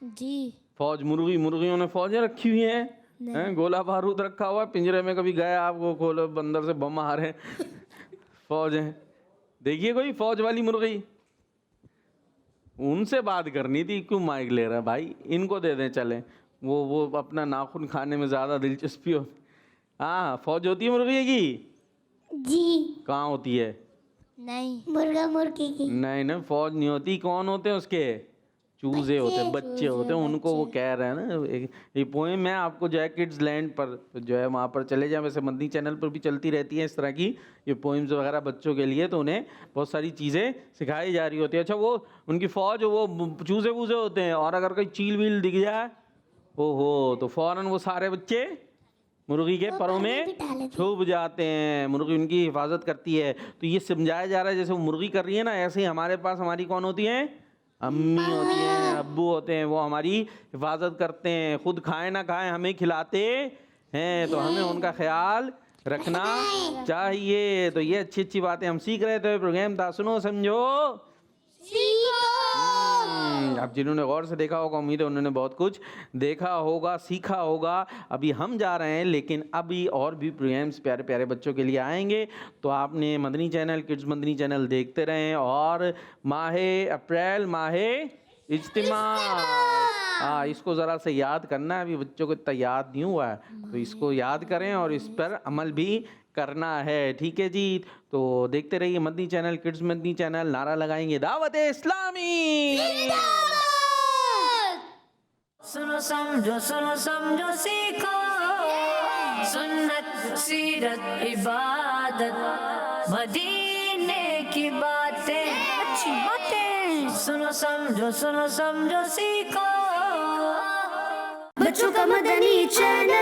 Speaker 6: जी।
Speaker 2: फौज, मुर्गियों ने फौजें रखी हुई हैं, गोला बारूद रखा हुआ है पिंजरे में, कभी गए आपको खोलो बंदर से बम आ रहे हैं। फौज है, देखिए कोई फौज वाली मुर्गी। उनसे बात करनी थी, क्यों माइक ले रहा है भाई? इनको दे दें चले, वो अपना नाखून खाने में ज़्यादा दिलचस्पी हो। हाँ, फौज होती है मुर्गी की?
Speaker 4: जी।
Speaker 2: कहाँ होती है?
Speaker 6: नहीं,
Speaker 4: मुर्गा मुर्गी की।
Speaker 2: नहीं नहीं, फौज नहीं होती। कौन होते हैं उसके? चूजे होते हैं, बच्चे होते हैं, उनको वो कह रहे हैं ना। ये पोएम है, आपको जो है किड्स लैंड पर जो है वहाँ पर चले जाएं। वैसे मदनी चैनल पर भी चलती रहती है इस तरह की ये पोएम्स वगैरह बच्चों के लिए, तो उन्हें बहुत सारी चीज़ें सिखाई जा रही होती है। अच्छा, वो उनकी फौज वो चूजे वूजे होते हैं, और अगर कोई चील वील दिख जाए ओहो तो फौरन वो सारे बच्चे मुर्गी के परों में छुप जाते हैं। मुर्गी उनकी हिफाजत करती है। तो ये समझाया जा रहा है जैसे वो मुर्गी कर रही है ना, ऐसे ही हमारे पास हमारी कौन होती है? अम्मी होती हैं, अब्बू होते हैं, वो हमारी हिफाजत करते हैं। खुद खाएं ना खाएं, हमें खिलाते हैं, तो हमें उनका ख्याल रखना चाहिए। तो ये अच्छी अच्छी बातें हम सीख रहे थे। प्रोग्राम था सुनो समझो अब जिन्होंने गौर से देखा होगा, उम्मीद है उन्होंने बहुत कुछ देखा होगा, सीखा होगा। अभी हम जा रहे हैं, लेकिन अभी और भी प्रोग्राम्स प्यारे प्यारे बच्चों के लिए आएंगे। तो आपने Madani channel, kids Madani channel देखते रहें। और माहे अप्रैल, माहे इज्तिमा, हाँ इसको ज़रा से याद करना है। अभी बच्चों को इतना याद नहीं हुआ है, तो इसको याद करें और इस पर अमल भी करना है। ठीक है जी, तो देखते रहिए Madani channel, kids Madani channel. नारा लगाएंगे दावत इस्लामी।
Speaker 1: सुनो समझो सीखो, सुन्नत सीरत इबादत मदीने की बातें, अच्छी बातें। सुनो समझो सीखो, बच्चों का मदनी चैनल।